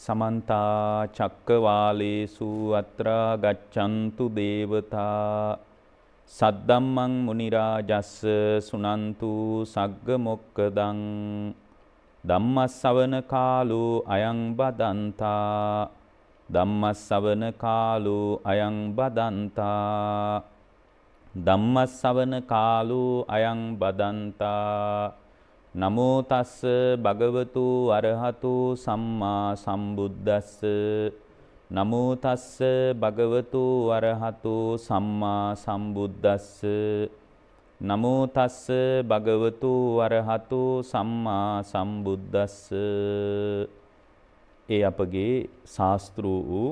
समन्ता चक्कवालेषु अत्रा गच्छन्तु देवता सद्दम्मं मुनिराजस्स सुनन्तु सग्गमोक्खदं ධම්මස්සවන කාලෝ අයං බදන්තා ධම්මස්සවන කාලෝ අයං බදන්තා ධම්මස්සවන කාලෝ අයං බදන්තා නමෝ තස්ස භගවතු අරහතු සම්මා සම්බුද්දස්ස නමෝ තස්ස භගවතු අරහතු සම්මා සම්බුද්දස්ස නමෝ තස්ස භගවතු වරහතු සම්මා සම්බුද්දස්ස. ඒ අපගේ ශාස්ත්‍රු වූ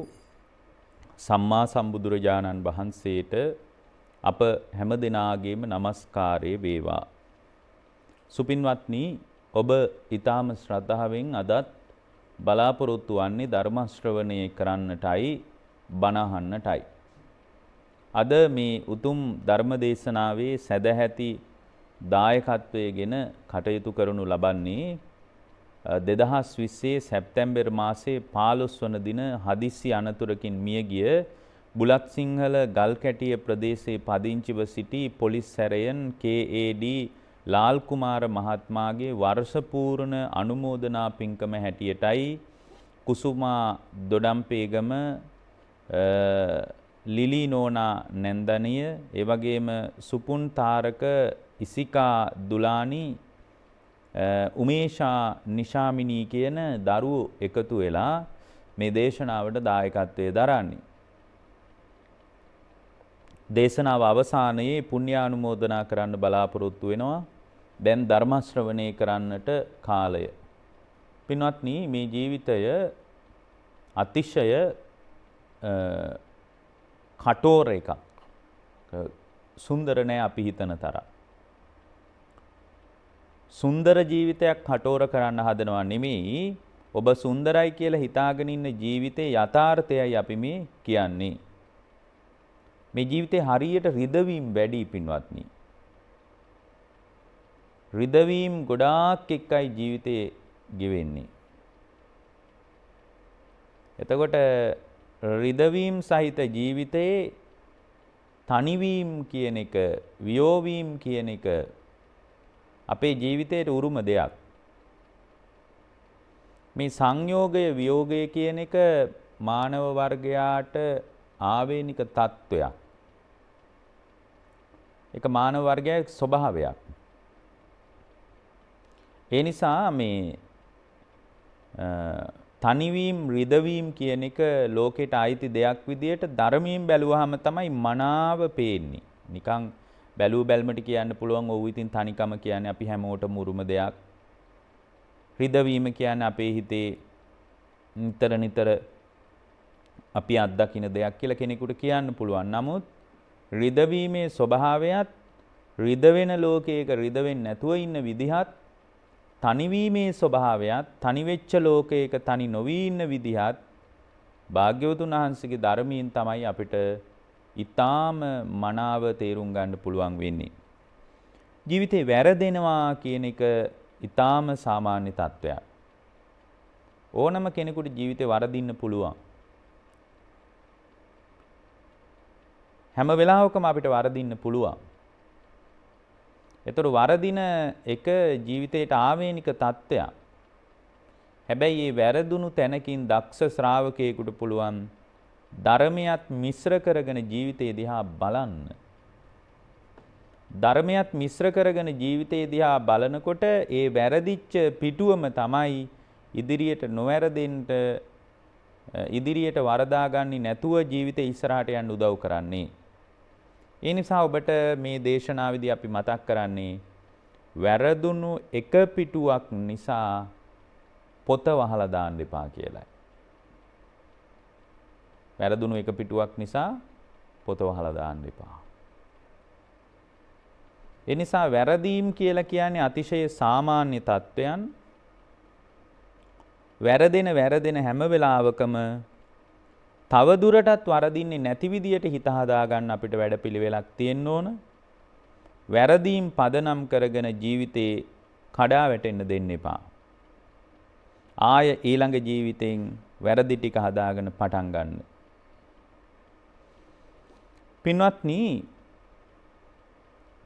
සම්මා සම්බුදුරජාණන් වහන්සේට අප හැම දිනාගේම নমස්කාරය වේවා. සුපින්වත්නි, ඔබ ඊටාම ශ්‍රද්ධාවෙන් අදත් බලාපොරොත්තු වන්නේ ධර්ම ශ්‍රවණය කරන්නටයි, බණ අහන්නටයි. අද මේ උතුම් ධර්ම දේශනාවේ සැදැහැති දායකත්වයේගෙන කටයුතු කරනු ලබන්නේ 2020 සැප්තැම්බර් මාසයේ 15 වන දින හදිසි අනතුරකින් මියගිය බුලත්සිංහල ගල්කැටිය ප්‍රදේශයේ පදිංචිව සිටි පොලිස් සැරයන් KAD ලාල් කුමාර මහත්මයාගේ වර්ෂ පූර්ණ අනුමෝදනා පින්කම හැටියටයි කුසුමා දොඩම්පේගම ලිලි නෝනා නැන්දනිය, ඒ වගේම සුපුන් තාරක ඉසිකා දුලානි, උමේෂා නිශාමිනී කියන දරුවෝ එකතු වෙලා මේ දේශනාවට දායකත්වයේ දරන්නේ. දේශනාව අවසානයේ පුණ්‍යානුමෝදනා කරන්න බලාපොරොත්තු වෙනවා. දැන් ධර්ම ශ්‍රවණය කරන්නට කාලය. පින්වත්නි, මේ ජීවිතය අතිශය කටෝර එකක්. සුන්දර නෑ අපි හිතන තරම්. සුන්දර ජීවිතයක් කටෝර කරන්න හදනවා නෙමෙයි, ඔබ සුන්දරයි කියලා හිතාගෙන ඉන්න ජීවිතේ යථාර්ථයයි අපි මේ කියන්නේ. මේ ජීවිතේ හරියට රිදවීම් වැඩි පින්වත්නි. රිදවීම් ගොඩාක් එක්කයි ජීවිතේ ගෙවෙන්නේ. එතකොට රිදවීම් සහිත ජීවිතයේ තනිවීම කියන එක, වියෝවීම කියන එක අපේ ජීවිතයට උරුම දෙයක්. මේ සංයෝගය වියෝගය කියන එක මානව වර්ගයාට ආවේනික තත්වයක්. ඒක මානව වර්ගයේ ස්වභාවයක්. ඒ නිසා මේ තනිවීම, රිදවීම කියන එක ලෝකෙට අයිති දෙයක් විදියට ධර්මයෙන් බැලුවාම තමයි මනාව පේන්නේ. නිකන් බැලුව බැල්මට කියන්න පුළුවන් ඔව් ඉතින් තනිකම කියන්නේ අපි හැමෝටම උරුම දෙයක්. රිදවීම කියන්නේ අපේ හිතේ නිතර අපි අත්දකින දෙයක් කියලා කෙනෙකුට කියන්න පුළුවන්. නමුත් රිදවීමේ ස්වභාවයත්, රිදවෙන ලෝකයක රිදවෙන්නේ නැතුව ඉන්න විදිහත්, තනිවීමේ ස්වභාවයත්, තනිවෙච්ච ලෝකයක තනි නොවී ඉන්න විදිහත් භාග්‍යවතුන් වහන්සේගේ ධර්මයෙන් තමයි අපිට ඊටාම මනාව තේරුම් ගන්න පුළුවන් වෙන්නේ. ජීවිතේ වැරදෙනවා කියන එක ඊටාම සාමාන්‍ය තත්වයක්. ඕනම කෙනෙකුට ජීවිතේ වරදින්න පුළුවන්. හැම වෙලාවකම අපිට වරදින්න පුළුවන්. ඒතර වරදින එක ජීවිතයට ආවේනික තත්ත්වයක්. හැබැයි මේ වැරදුණු තැනකින් දක්ෂ ශ්‍රාවකයෙකුට පුළුවන් ධර්මයත් මිශ්‍ර කරගෙන ජීවිතය දිහා බලන්න. ධර්මයත් මිශ්‍ර කරගෙන ජීවිතය දිහා බලනකොට ඒ වැරදිච්ච පිටුවම තමයි ඉදිරියට නොවැරදෙන්න, ඉදිරියට වරදාගන්නේ නැතුව ජීවිතේ ඉස්සරහට යන්න උදව් කරන්නේ. ඒ නිසා ඔබට මේ දේශනාවේදී අපි මතක් කරන්නේ වැරදුණු එක පිටුවක් නිසා පොත වහලා දාන්න එපා කියලායි. වැරදුණු එක පිටුවක් නිසා පොත වහලා දාන්න එපා. ඒ නිසා වැරදීම් කියලා කියන්නේ අතිශය සාමාන්‍ය තත්වයන්. වැරදෙන හැම වෙලාවකම තව දුරටත් වරදින්නේ නැති විදියට හිත හදාගන්න අපිට වැඩපිළිවෙලක් තියෙන්න ඕන. වැරදීම් පදනම් කරගෙන ජීවිතේ කඩා වැටෙන්න දෙන්න එපා. ආය ඊළඟ ජීවිතෙන් වැරදි ටික හදාගෙන පටන් ගන්න. පින්වත්නි,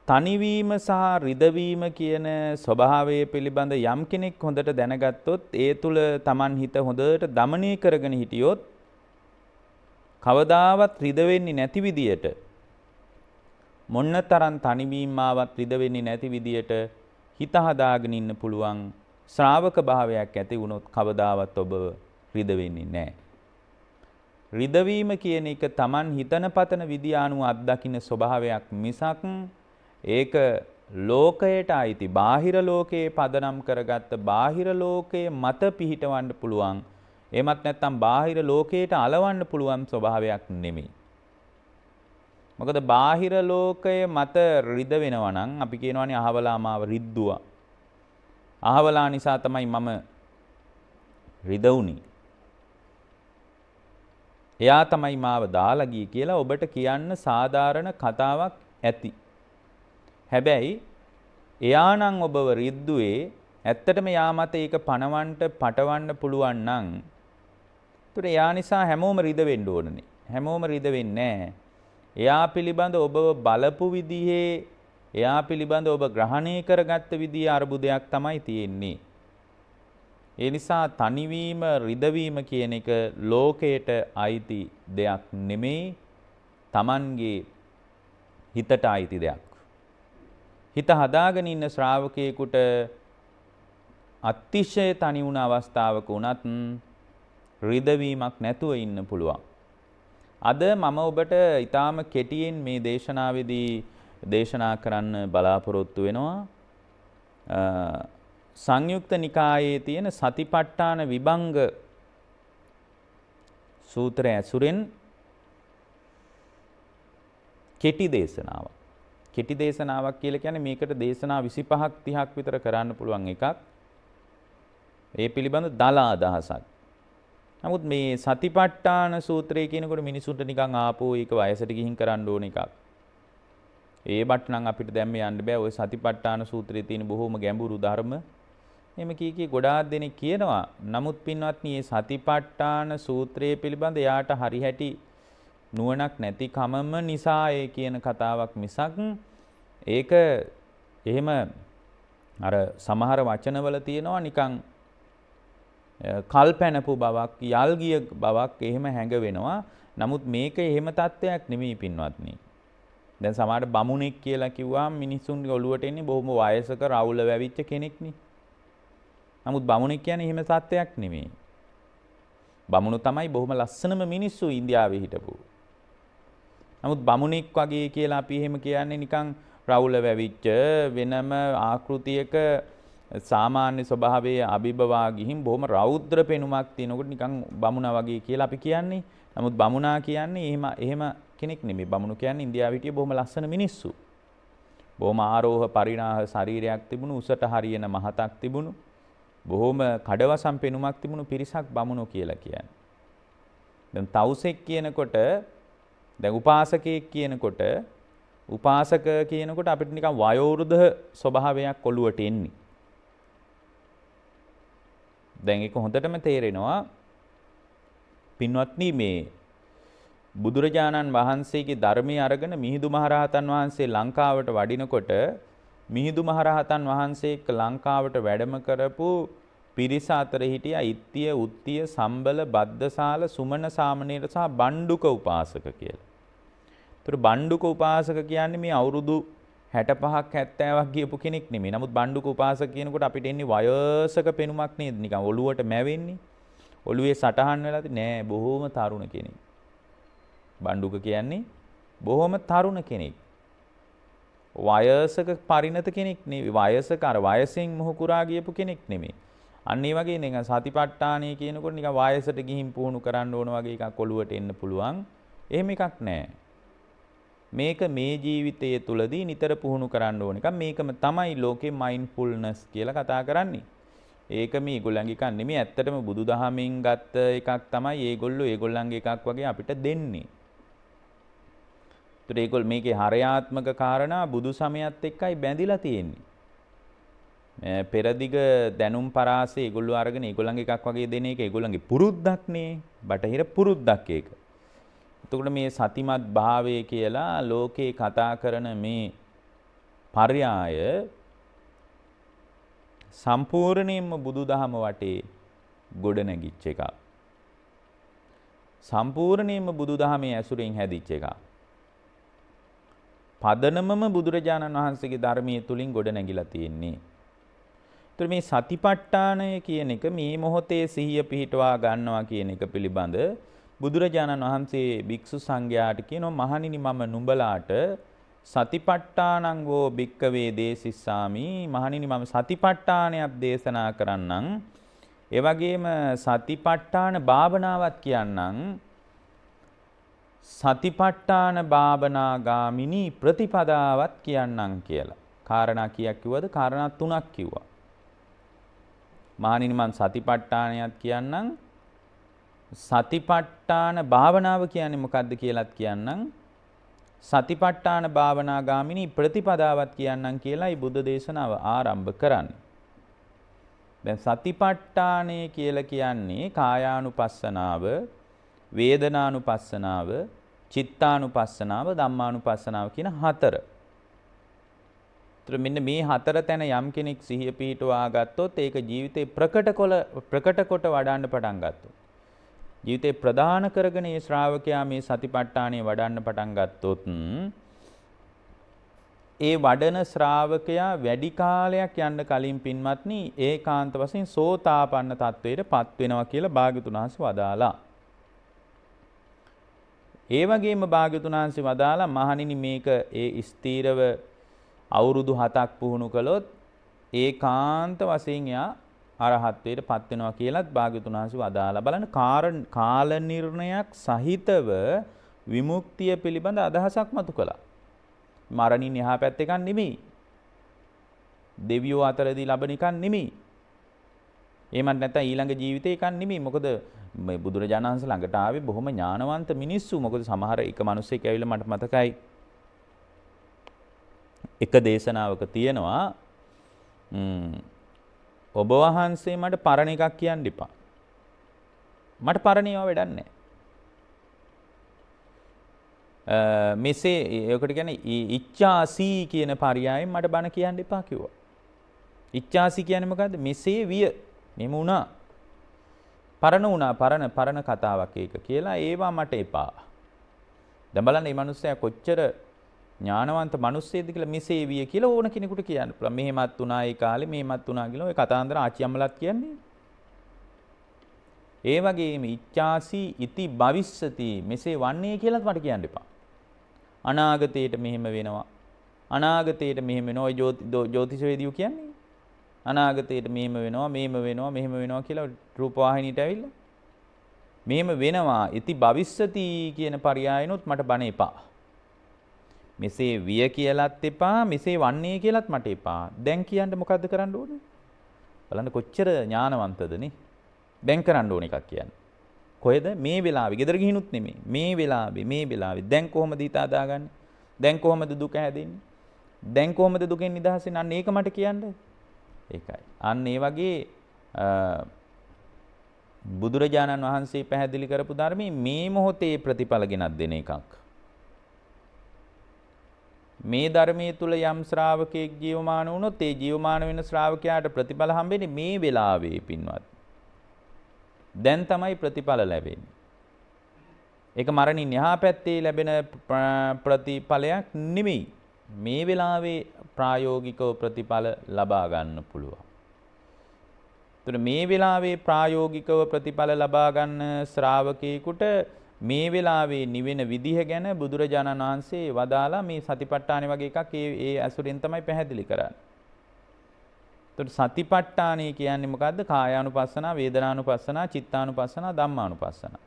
තනිවීම සහ රිදවීම කියන ස්වභාවය පිළිබඳ යම් කෙනෙක් හොඳට දැනගත්තොත් ඒ තුල Taman හිත හොඳට দমনය කරගෙන හිටියොත් කවදාවත් රිද වෙන්නේ නැති විදියට මොන්නතරම් තනිවීම ආවත් රිද වෙන්නේ නැති විදියට හිත හදාගෙන ඉන්න පුළුවන් ශ්‍රාවක භාවයක් ඇති වුණොත් කවදාවත් ඔබ රිද වෙන්නේ නැහැ. රිදවීම කියන එක Taman හිතන පතන විදිය අනුව අත්දකින්න ස්වභාවයක් මිසක් ඒක ලෝකයට අයිති බාහිර ලෝකයේ පදනම් කරගත්ත බාහිර ලෝකයේ මත පිහිටවන්න පුළුවන් එමත් නැත්නම් බාහිර ලෝකයට අලවන්න පුළුවන් ස්වභාවයක් නෙමෙයි. මොකද බාහිර ලෝකයේ මත රිද වෙනවා නම් අපි කියනවානේ අහවලා මාව රිද්දුවා. අහවලා නිසා තමයි මම රිදුණි. එයා තමයි මාව දාලා ගියේ කියලා ඔබට කියන්න සාධාරණ කතාවක් ඇති. හැබැයි එයා නම් ඔබව රිද්දුවේ ඇත්තටම යා මත ඒක පටවන්න පුළුවන් නම් ඒතර එයා නිසා හැමෝම රිද වෙන්න ඕනනේ. හැමෝම රිද වෙන්නේ නැහැ. එයා පිළිබඳ ඔබව බලපු විදිහේ එයා පිළිබඳ ඔබ ග්‍රහණය කරගත්ත විදිහේ අරුබුදයක් තමයි තියෙන්නේ. ඒ නිසා තනිවීම රිදවීම කියන එක ලෝකයට අයිති දෙයක් නෙමෙයි. Tamanගේ හිතට අයිති දෙයක්. හිත හදාගෙන ඉන්න ශ්‍රාවකයෙකුට අතිශය තනි වුණ අවස්ථාවක උනත් රිදවීමක් නැතුව ඉන්න පුළුවන්. අද මම ඔබට ඊටාම කෙටියෙන් මේ දේශනාවේදී දේශනා කරන්න බලාපොරොත්තු වෙනවා. සංයුක්ත නිකායේ තියෙන සතිපට්ඨාන විභංග සූත්‍රය ඇසුරෙන් කෙටි දේශනාවක්. කෙටි දේශනාවක් කියලා කියන්නේ මේකට දේශනා 25ක් 30ක් විතර කරන්න පුළුවන් එකක්. ඒ පිළිබඳ දල අදහසක්. නමුත් මේ සතිපට්ඨාන සූත්‍රය කියනකොට මිනිසුන්ට නිකන් ආපෝ ඒක වයසට ගිහින් කරන්න ඕන එකක්. ඒ බට් නම් අපිට දැම්ම යන්න බෑ. ওই සතිපට්ඨාන සූත්‍රයේ තියෙන බොහොම ගැඹුරු ධර්ම එහෙම කී ගොඩාක් දෙනෙක් කියනවා. නමුත් පින්වත්නි මේ සතිපට්ඨාන සූත්‍රයේ පිළිබඳ යාට හරි හැටි නුවණක් නැති කමම නිසා ඒ කියන කතාවක් මිසක් ඒක එහෙම අර සමහර වචනවල තියෙනවා නිකන් කල් පැනපු බවක් යල් ගිය බවක් එහෙම හැඟ වෙනවා. නමුත් මේක එහෙම තත්ත්වයක් නෙමෙයි පින්වත්නි. දැන් සමහර බමුණෙක් කියලා කිව්වම මිනිස්සුන්ගේ ඔළුවට එන්නේ බොහොම වයසක රවුල වැවිච්ච කෙනෙක්නේ. නමුත් බමුණෙක් කියන්නේ එහෙම තත්ත්වයක් නෙමෙයි. බමුණු තමයි බොහොම ලස්සනම මිනිස්සු ඉන්දියාවේ හිටපු. නමුත් බමුණෙක් වගේ කියලා අපි එහෙම කියන්නේ නිකන් රවුල වැවිච්ච වෙනම ආකෘතියක සාමාන්‍ය ස්වභාවයේ අභිබවා ගිහින් බොහොම රෞද්‍ර පෙනුමක් තියෙනකොට නිකන් බමුණා වගේ කියලා අපි කියන්නේ. නමුත් බමුණා කියන්නේ එහෙම කෙනෙක් නෙමෙයි. බමුණු කියන්නේ ඉන්දියාවේ හිටිය බොහොම ලස්සන මිනිස්සු. බොහොම ආරෝහ පරිණාහ ශරීරයක් තිබුණු උසට හරියන මහතක් තිබුණු බොහොම කඩවසම් පෙනුමක් තිබුණු පිරිසක් බමුණෝ කියලා කියන්නේ. දැන් තවුසෙක් කියනකොට දැන් උපාසකයෙක් කියනකොට උපාසක කියනකොට අපිට නිකන් වයෝවෘද්ධ ස්වභාවයක් ඔළුවට එන්නේ. දැන් ඒක හොඳටම තේරෙනවා පින්වත්නි මේ බුදුරජාණන් වහන්සේගේ ධර්මයේ අරගෙන මිහිඳු මහරහතන් වහන්සේ ලංකාවට වඩිනකොට මිහිඳු මහරහතන් වහන්සේ ලංකාවට වැඩම කරපු පිරිස අතර හිටියා ඉත්තිය, උත්තිය, සම්බල, බද්දසාල, සුමන සාමණේර සහ බණ්ඩුක උපාසක කියලා. ඒතර බණ්ඩුක උපාසක කියන්නේ මේ අවුරුදු 65ක් 70ක් ගියපු කෙනෙක් නෙමෙයි. නමුත් බණ්ඩුක උපාසක කියනකොට අපිට එන්නේ වයසක පෙනුමක් නේද? නිකන් ඔළුවට මැවෙන්නේ. ඔළුවේ සටහන් වෙලා නෑ බොහොම තරුණ කෙනෙක්. බණ්ඩුක කියන්නේ බොහොම තරුණ කෙනෙක්. වයසක පරිණත කෙනෙක් නෙවෙයි. වයසක අර වයසෙන් මොහු කුරා ගියපු කෙනෙක් නෙමෙයි. අන්න ඒ වගේ නිකන් සතිපට්ඨානය කියනකොට නිකන් වයසට ගිහින් පුහුණු කරන්න ඕන වගේ එකක් ඔළුවට එන්න පුළුවන්. එහෙම එකක් නෑ. මේක මේ ජීවිතයේ තුලදී නිතර පුහුණු කරන්න ඕන එකක්. මේකම තමයි ලෝකේ මයින්ඩ්ෆුල්නස් කියලා කතා කරන්නේ. ඒක මේගොල්ලන්ගේ එකක් නෙමෙයි. ඇත්තටම බුදුදහමෙන් ගත්ත එකක් තමයි ඒගොල්ලන්ගේ එකක් වගේ අපිට දෙන්නේ. ඒතර මේකේ හරයාත්මක කාරණා බුදු සමයත් එක්කයි බැඳිලා තියෙන්නේ. පෙරදිග දැනුම් පරාසය ඒගොල්ලෝ අරගෙන ඒගොල්ලන්ගේ එකක් වගේ දෙන එක ඒගොල්ලන්ගේ පුරුද්දක්නේ. බටහිර පුරුද්දක් ඒක. එතකොට මේ සතිමත් භාවය කියලා ලෝකේ කතා කරන මේ පර්යාය සම්පූර්ණයෙන්ම බුදුදහම වටේ ගොඩනැගිච්ච එකක්. සම්පූර්ණයෙන්ම බුදුදහමේ ඇසුරෙන් හැදිච්ච එකක්. පදනමම බුදුරජාණන් වහන්සේගේ ධර්මයේ තුලින් ගොඩනැගිලා තියෙන්නේ. ඒතර මේ සතිපට්ඨානය කියන එක මේ මොහොතේ සිහිය පිහිටවා ගන්නවා කියන එක පිළිබඳ බුදුරජාණන් වහන්සේ භික්ෂු සංඝයාට කියනවා මහණෙනි මම නුඹලාට සතිපට්ඨානං වෝ භික්කවේ දේසිස්සාමි මහණෙනි මම සතිපට්ඨානයක් දේශනා කරන්නම් ඒ වගේම සතිපට්ඨාන භාවනාවක් කියන්නම් සතිපට්ඨාන භාවනා ගාමිනී ප්‍රතිපදාවත් කියන්නම් කියලා. කාරණා කීයක් කිව්වද? කාරණා 3ක් කිව්වා. මහණෙනි මම සතිපට්ඨානයක් කියන්නම් සතිපට්ඨාන භාවනාව කියන්නේ මොකක්ද කියලාත් කියන්නම් සතිපට්ඨාන භාවනා ගාමිනී ප්‍රතිපදාවත් කියන්නම් කියලායි බුද්ධ දේශනාව ආරම්භ කරන්නේ. දැන් සතිපට්ඨානය කියලා කියන්නේ කායානුපස්සනාව, වේදනානුපස්සනාව, චිත්තානුපස්සනාව, ධම්මානුපස්සනාව කියන හතර. මෙන්න මේ හතර තැන යම් කෙනෙක් සිහිය පිහිටුවා ගත්තොත් ඒක ජීවිතේ ප්‍රකට කොට වඩන්න පටන් ගත්තොත් ජීවිතේ ප්‍රදාන කරගෙන මේ ශ්‍රාවකයා මේ සතිපට්ඨානය වඩන්න පටන් ගත්තොත් ඒ වඩන ශ්‍රාවකයා වැඩි කාලයක් යන්න කලින් පින්වත්නි ඒකාන්ත වශයෙන් සෝතාපන්න තත්වයට පත් වෙනවා කියලා භාග්‍යතුන් වහන්සේ වදාලා. ඒ වගේම භාග්‍යතුන් වහන්සේ වදාලා මහණෙනි මේක ඒ ස්ථීරව අවුරුදු 7ක් පුහුණු කළොත් ඒකාන්ත වශයෙන් යා අරහත්ත්වයට පත් වෙනවා කියලාත් භාග්‍යතුන් වහන්සේ වදාලා. බලන්න කාල නිර්ණයක් සහිතව විමුක්තිය පිළිබඳ අදහසක් මතු කළා. මරණින් එහා පැත්ත එකක් නෙමෙයි. දෙවියෝ අතරදී ලබන එකක් නෙමෙයි. එහෙමත් නැත්නම් ඊළඟ ජීවිතේ එකක් නෙමෙයි. මොකද මේ බුදුරජාණන් වහන්සේ ළඟට ආවේ බොහොම ඥානවන්ත මිනිස්සු. මොකද සමහර එක මිනිස්සෙක් ඇවිල්ලා මට මතකයි එක දේශනාවක තියෙනවා ඔබ වහන්සේ මට පරණ එකක් කියන්න එපා. මට පරණ ඒවා වැඩක් නැහැ. මෙසේ ඒකට කියන්නේ ඉච්ඡාසී කියන පරයයන් මට බණ කියන්න එපා කිව්වා. ඉච්ඡාසී කියන්නේ මොකද්ද? මෙසේ විය. මෙම වුණා. පරණ වුණා. පරණ කතාවක් ඒක කියලා ඒවා මට එපා. දැන් බලන්න මේ මිනිස්සයා කොච්චර ඥානවන්ත මිනිස්සෙක්ද කියලා මෙසේ විය කියලා ඕන කෙනෙකුට කියන්න පුළුවන්. මෙහෙමත් වුණා ඒ කාලේ මෙහෙමත් වුණා කියලා ඔය කතාන්දර ආච්චි අම්මලාත් කියන්නේ. ඒ වගේම ඉච්ඡාසී ඉති භවිස්සති මෙසේ වන්නේ කියලාත් මට කියන්න එපා. අනාගතයට මෙහෙම වෙනවා. අනාගතයට මෙහෙම වෙනවා. ඔය ජ්‍යොතිෂවේදියෝ කියන්නේ. අනාගතයට මෙහෙම වෙනවා, මෙහෙම වෙනවා, මෙහෙම වෙනවා කියලා රූපවාහිනියට ඇවිල්ලා. මෙහෙම වෙනවා ඉති භවිස්සති කියන පරයයනොත් මට බණ එපා. මෙසේ විය කියලාත් එපා, මෙසේ වන්නේ කියලාත් මට එපා. දැන් කියන්න මොකද්ද කරන්න ඕනේ? බලන්න කොච්චර ඥානවන්තද නේ. දැන් කරන්න ඕන එකක් කියන්නේ. කොහෙද? මේ වෙලාවේ. ගෙදර ගිහිනුත් නෙමෙයි. මේ වෙලාවේ. දැන් කොහොමද හිත හදාගන්නේ? දැන් කොහොමද දුක හැදෙන්නේ? දැන් කොහොමද දුකෙන් නිදහස් වෙන්නේ? අන්න ඒක මට කියන්න. ඒකයි. අන්න ඒ වගේ බුදුරජාණන් වහන්සේ පැහැදිලි කරපු ධර්මයේ මේ මොහොතේ ප්‍රතිඵල ගෙනත් දෙන එකක්. මේ ධර්මයේ තුල යම් ශ්‍රාවකෙක් ජීවමාන වුණොත් ඒ ජීවමාන වෙන ශ්‍රාවකයාට ප්‍රතිඵල හම්බෙන්නේ මේ වෙලාවේ පින්වත්. දැන් තමයි ප්‍රතිඵල ලැබෙන්නේ. ඒක මරණින් එහා පැත්තේ ලැබෙන ප්‍රතිඵලයක් නෙමෙයි. මේ වෙලාවේ ප්‍රායෝගිකව ප්‍රතිඵල ලබා ගන්න පුළුවන්. ඒතර මේ වෙලාවේ ප්‍රායෝගිකව ප්‍රතිඵල ලබා ගන්න ශ්‍රාවකයෙකුට මේ වෙලාවේ නිවෙන විදිහ ගැන බුදුරජාණන් වහන්සේ වදාලා මේ සතිපට්ඨාන වගේ එකක් ඒ අසුරෙන් තමයි පැහැදිලි කරන්නේ. එතකොට සතිපට්ඨානය කියන්නේ මොකද්ද? කායානුපස්සනා, වේදනානුපස්සනා, චිත්තානුපස්සනා, ධම්මානුපස්සනා.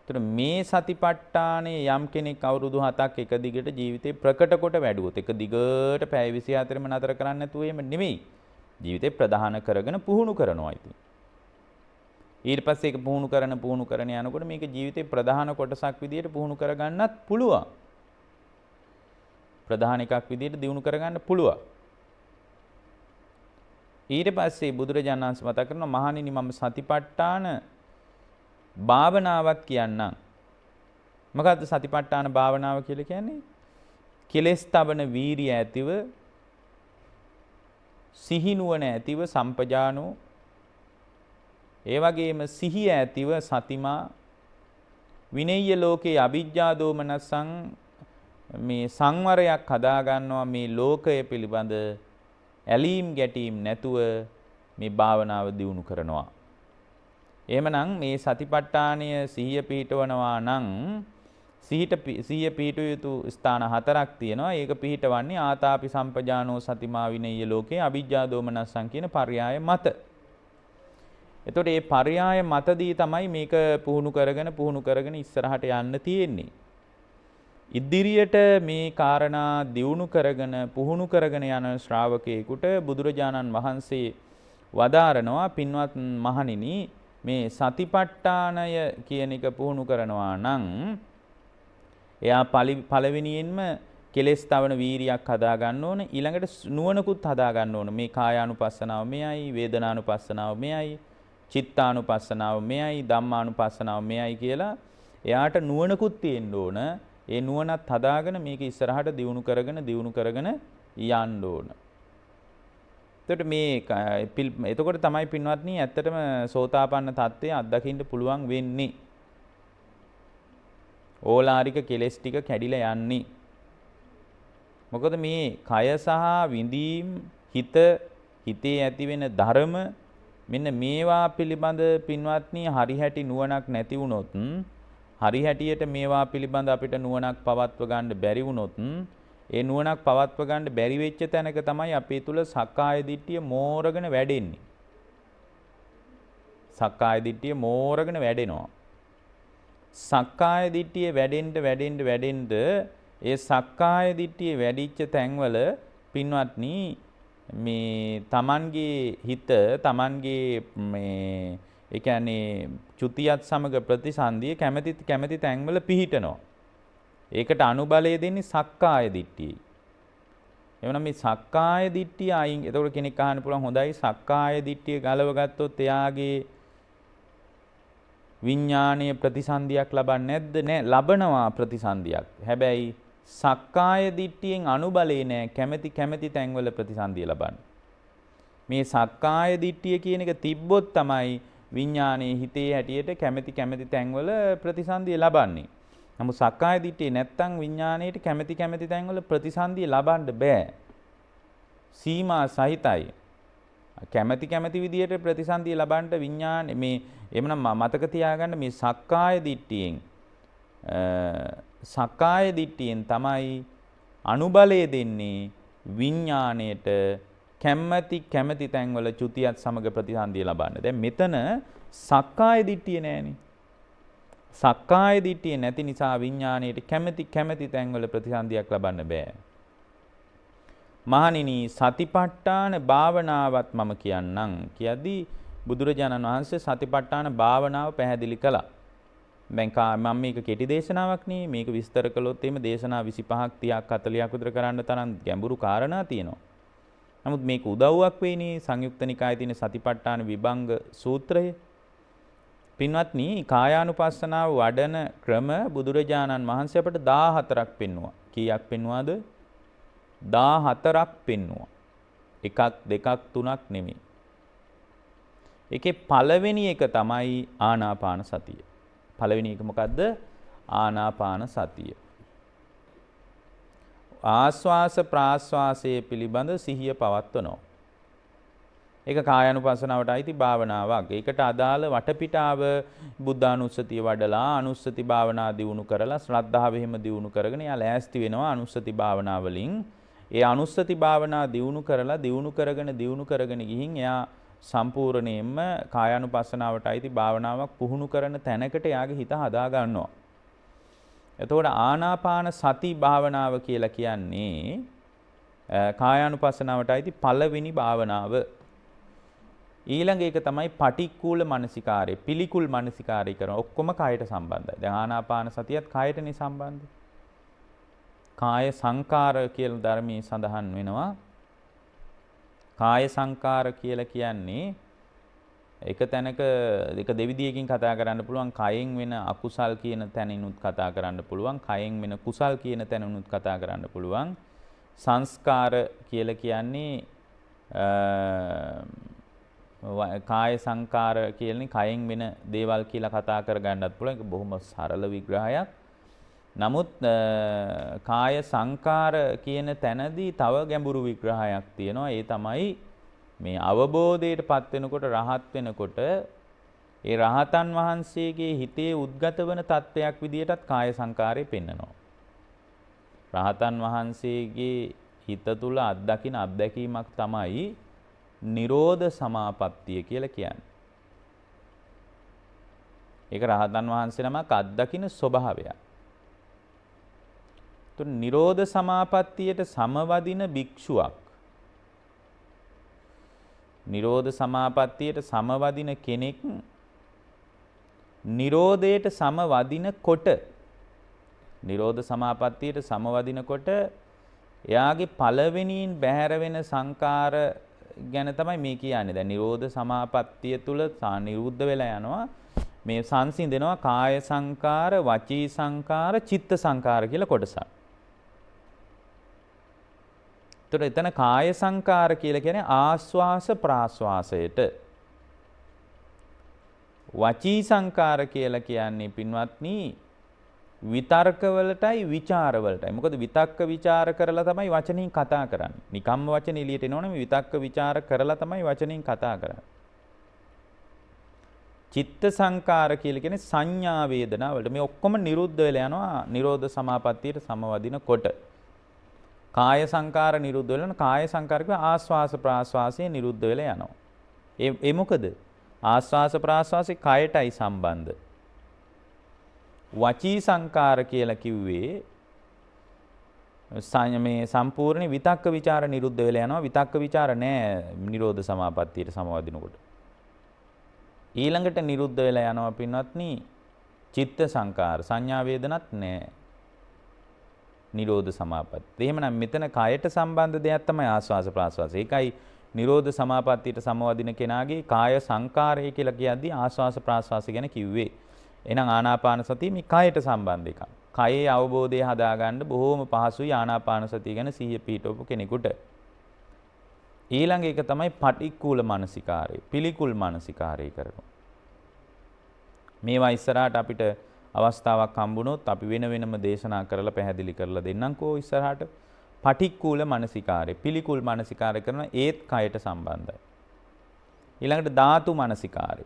එතකොට මේ සතිපට්ඨානයේ යම් කෙනෙක් අවුරුදු 7ක් එක දිගට ජීවිතේ ප්‍රකට කොට වැඩුවොත් එක දිගට පැය 24ම නතර කරන්නේ නැතුව එහෙම නෙමෙයි. ජීවිතේ ප්‍රධාන කරගෙන පුහුණු කරනවා ඉතින්. ඊට පස්සේ ඒක පුහුණු කරන යනකොට මේක ජීවිතේ ප්‍රධාන කොටසක් විදියට පුහුණු කරගන්නත් පුළුවන්. ප්‍රධාන එකක් විදියට දිනු කරගන්න පුළුවන්. ඊට පස්සේ බුදුරජාණන් වහන්සේ මතක් කරනවා මහණෙනි මම සතිපට්ඨාන භාවනාවක් කියන්නම්. මොකද්ද සතිපට්ඨාන භාවනාව කියලා කියන්නේ? කෙලෙස් තබන වීරිය ඇතිව සිහිනුවන ඇතිව සම්පජානෝ ඒ වගේම සිහිය ඇතිව සතිමා විනය්‍ය ලෝකේ අවිජ්ජා දෝමනසං මේ සංවරයක් හදා ගන්නවා මේ ලෝකය පිළිබඳ ඇලීම් ගැටීම් නැතුව මේ භාවනාව දියුණු කරනවා. එහෙමනම් මේ සතිපට්ඨානය සිහිය පිහිටවනවා නම් සිහිය පිහිටුව යුතු ස්ථාන 4ක් තියෙනවා. ඒක පිහිටවන්නේ ආතාපි සම්පජානෝ සතිමා විනය්‍ය ලෝකේ අවිජ්ජා දෝමනසං කියන පර්යාය මත. එතකොට මේ පර්යාය මතදී තමයි මේක පුහුණු කරගෙන ඉස්සරහට යන්න තියෙන්නේ. ඉදිරියට මේ කාරණා දියුණු කරගෙන පුහුණු කරගෙන යන ශ්‍රාවකයෙකුට බුදුරජාණන් වහන්සේ වදාරනවා පින්වත් මහණෙනි මේ සතිපට්ඨානය කියන එක පුහුණු කරනවා නම් එයා පළවෙනියෙන්ම කෙලෙස් තවන වීරියක් හදා ගන්න ඕන. ඊළඟට නුවණකුත් හදා ගන්න ඕන. මේ කායානුපස්සනාව මෙයයි, වේදනානුපස්සනාව මෙයයි, චිත්තානුපස්සනාව මෙයයි, ධම්මානුපස්සනාව මෙයයි කියලා එයාට නුවණකුත් තියෙන්න ඕන. ඒ නුවණත් හදාගෙන මේක ඉස්සරහට දියුණු කරගෙන යන්න ඕන. එතකොට තමයි පින්වත්නි ඇත්තටම සෝතාපන්න තත්ත්වය අත්දකින්න පුළුවන් වෙන්නේ. ඕලාරික කෙලෙස් ටික කැඩිලා යන්නේ. මොකද මේ කය සහ විඳීම් හිතේ ඇති වෙන ධර්ම මෙන්න මේවා පිළිබඳ පින්වත්නි හරිහැටි නුවණක් නැති වුණොත් හරි හැටියට මේවා පිළිබඳ අපිට නුවණක් පවත්ව ගන්න බැරි වුණොත් ඒ නුවණක් පවත්ව ගන්න බැරි වෙච්ච තැනක තමයි අපේ තුල සක්කාය දිට්ඨිය මෝරගෙන වැඩෙන්නේ. සක්කාය දිට්ඨිය මෝරගෙන වැඩෙනවා. සක්කාය දිට්ඨිය වැඩෙන්න ඒ සක්කාය දිට්ඨිය වැඩිච්ච තැන්වල පින්වත්නි මේ Tamanගේ හිත Tamanගේ මේ ඒ කියන්නේ චුතියත් සමග ප්‍රතිසන්දිය කැමැති තැන්වල පිහිටනවා. ඒකට අනුබලය දෙන්නේ සක්කාය දිට්ඨියයි. එවනම් මේ සක්කාය දිට්ඨිය අයින් එතකොට කෙනෙක් අහන්න පුළුවන් හොඳයි සක්කාය දිට්ඨිය ගලව ගත්තොත් එයාගේ විඥානීය ප්‍රතිසන්දියක් ලබන්නේ නැද්ද? නෑ ලබනවා ප්‍රතිසන්දියක්. හැබැයි සක්කාය දිට්ඨියෙන් අනුබලේ නෑ කැමැති තැන්වල ප්‍රතිසන්දිය ලබන්නේ. මේ සක්කාය දිට්ඨිය කියන එක තිබ්බොත් තමයි විඥානයේ හිතේ හැටියට කැමැති තැන්වල ප්‍රතිසන්දිය ලබන්නේ. නමුත් සක්කාය දිට්ඨිය නැත්තම් විඥාණයට කැමැති තැන්වල ප්‍රතිසන්දිය ලබන්න බෑ. සීමා සහිතයි. කැමැති විදියට ප්‍රතිසන්දිය ලබන්න විඥානේ මේ එමනම් මතක තියාගන්න මේ සක්කාය දිට්ඨියෙන් තමයි අනුබලය දෙන්නේ විඥාණයට කැමැති තැන්වල චුතියත් සමග ප්‍රතිසන්දිය ලබන්න. දැන් මෙතන සක්කාය දිට්ඨිය නෑනේ. සක්කාය දිට්ඨිය නැති නිසා විඥාණයට කැමැති තැන්වල ප්‍රතිසන්දියක් ලබන්න බෑ. මහණෙනි සතිපට්ඨාන භාවනාවත් මම කියන්නම් කියද්දී බුදුරජාණන් වහන්සේ සතිපට්ඨාන භාවනාව පැහැදිලි කළා. දැන් මම මේක කෙටි දේශනාවක් නේ. මේක විස්තර කළොත් එimhe දේශනා 25ක් 30ක් 40ක් විතර කරන්න තරම් ගැඹුරු කාරණා තියෙනවා. නමුත් මේක උදව්වක් වෙන්නේ සංයුක්ත නිකායේ තියෙන සතිපට්ඨාන විභංග සූත්‍රය. පින්වත්නි කායානුපස්සනාව වඩන ක්‍රම බුදුරජාණන් වහන්සේ අපට 14ක් පෙන්වුවා. කීයක් පෙන්වුවාද? 14ක් පෙන්වුවා. එකක් දෙකක් තුනක් නෙමෙයි. ඒකේ පළවෙනි එක තමයි ආනාපාන සතිය. පළවෙනි එක මොකද්ද? ආනාපාන සතිය. ආස්වාස ප්‍රාස්වාසයේ පිළිබඳ සිහිය පවත්වනවා. ඒක කායानुපස්සනාවට අයිති භාවනාවක්. ඒකට අදාළ වටපිටාව බුද්ධානුස්සතිය වඩලා අනුස්සති භාවනා දියුණු කරලා ශ්‍රද්ධාව එහෙම දියුණු කරගෙන යා ලෑස්ති වෙනවා අනුස්සති භාවනා වලින්. ඒ අනුස්සති භාවනා දියුණු කරගෙන ගිහින් එයා සම්පූර්ණයෙන්ම කායानुපස්සනාවට අයිති භාවනාවක් පුහුණු කරන තැනකට එයාගේ හිත හදා ගන්නවා. එතකොට ආනාපාන සති භාවනාව කියලා කියන්නේ කායානුපස්සනාවට අයිති පළවෙනි භාවනාව. ඊළඟ එක තමයි පටික්කුල මනසිකාරය. පිළිකුල් මනසිකාරය කරන ඔක්කොම කායට සම්බන්ධයි. දැන් ආනාපාන සතියත් කායටනේ සම්බන්ධයි. කාය සංකාර කියලා ධර්මයේ සඳහන් වෙනවා. කාය සංකාර කියලා කියන්නේ එක තැනක එක දෙවිදියකින් කතා කරන්න පුළුවන්. කයෙන් වෙන අකුසල් කියන තැනිනුත් කතා කරන්න පුළුවන්. කයෙන් වෙන කුසල් කියන තැනිනුත් කතා කරන්න පුළුවන්. සංස්කාර කියලා කියන්නේ කාය සංකාර කියන්නේ කයෙන් වෙන දේවල් කියලා කතා කරගන්නත් පුළුවන්. ඒක බොහොම සරල විග්‍රහයක්. නමුත් කාය සංකාර කියන තැනදී තව ගැඹුරු විග්‍රහයක් තියෙනවා. ඒ තමයි මේ අවබෝධයට පත් වෙනකොට රහත් වෙනකොට ඒ රහතන් වහන්සේගේ හිතේ උද්ගත වන තත්වයක් විදියටත් කාය සංකාරය පෙන්නනවා. රහතන් වහන්සේගේ හිත තුල අත්දකින අත්දැකීමක් තමයි නිරෝධ සමාපත්තිය කියලා කියන්නේ. ඒක රහතන් වහන්සේ නමක් අත්දකින ස්වභාවයක්. නිරෝධ සමාපත්තියට සමවදින භික්ෂුවක් නිරෝධ සමාපත්තියට සමවදින කෙනෙක් නිරෝධයට සමවදිනකොට නිරෝධ සමාපත්තියට සමවදිනකොට එයාගේ පළවෙනියෙන් බැහැර වෙන සංකාර ගැන තමයි මේ කියන්නේ. දැන් නිරෝධ සමාපත්තිය තුල නිරුද්ධ වෙලා යනවා. මේ සංසිඳෙනවා කාය සංකාර, වචී සංකාර, චිත්ත සංකාර කියලා කොටසක්. එතකොට එතන කාය සංකාර කියලා කියන්නේ ආස්වාස ප්‍රාස්වාසයට. වචී සංකාර කියලා කියන්නේ පින්වත්නි විතර්ක වලටයි විචාර වලටයි. මොකද විතක්ක විචාර කරලා තමයි වචනින් කතා කරන්නේ. නිකම්ම වචන එළියට එනවනේ මේ විතක්ක විචාර කරලා තමයි වචනින් කතා කරන්නේ. චිත්ත සංකාර කියලා කියන්නේ සංඥා වේදනා වලට. මේ ඔක්කොම නිරුද්ධ වෙලා යනවා නිරෝධ සමාපත්තියට සමවදිනකොට. කාය සංකාර නිරුද්ධ වෙලා කාය සංකාර කිව්ව ආස්වාස ප්‍රාස්වාසයේ නිරුද්ධ වෙලා යනවා. ඒ මොකද? ආස්වාස ප්‍රාස්වාසයේ කයටයි සම්බන්ධ. වචී සංකාර කියලා කිව්වේ මේ සම්පූර්ණ විතක්ක ਵਿਚාර නිරුද්ධ වෙලා යනවා. විතක්ක ਵਿਚාර නැහැ නිරෝධ සමාපත්තියට සමවදිනකොට. ඊළඟට නිරුද්ධ වෙලා යනවා පින්වත්නි චිත්ත සංකාර. සංඥා වේදනත් නැහැ. නිරෝධ සමාපත්තිය. එහෙමනම් මෙතන කයට සම්බන්ධ දෙයක් තමයි ආස්වාස ප්‍රාස්වාස. ඒකයි නිරෝධ සමාපත්තියට සමවදින කෙනාගේ කාය සංකාරය කියලා කියද්දී ආස්වාස ප්‍රාස්වාස ගැන කිව්වේ. එහෙනම් ආනාපාන සතිය මේ කයට සම්බන්ධ එකක්. කයේ අවබෝධය හදාගන්න බොහෝම පහසුයි ආනාපාන සතිය ගැන සිහිය පිහිටවපු කෙනෙකුට. ඊළඟ එක තමයි පටික්කුල මානසිකාරය. පිළිකුල් මානසිකාරය කරනවා. මේවා ඉස්සරහට අපිට අවස්ථාවක් හම්බුනොත් අපි වෙන වෙනම දේශනා කරලා පැහැදිලි කරලා දෙන්නම්කෝ ඉස්සරහට. පටික්කුල මානසිකාරය, පිළිකුල් මානසිකාරය කරන ඒත් කයට සම්බන්ධයි. ඊළඟට ධාතු මානසිකාරය.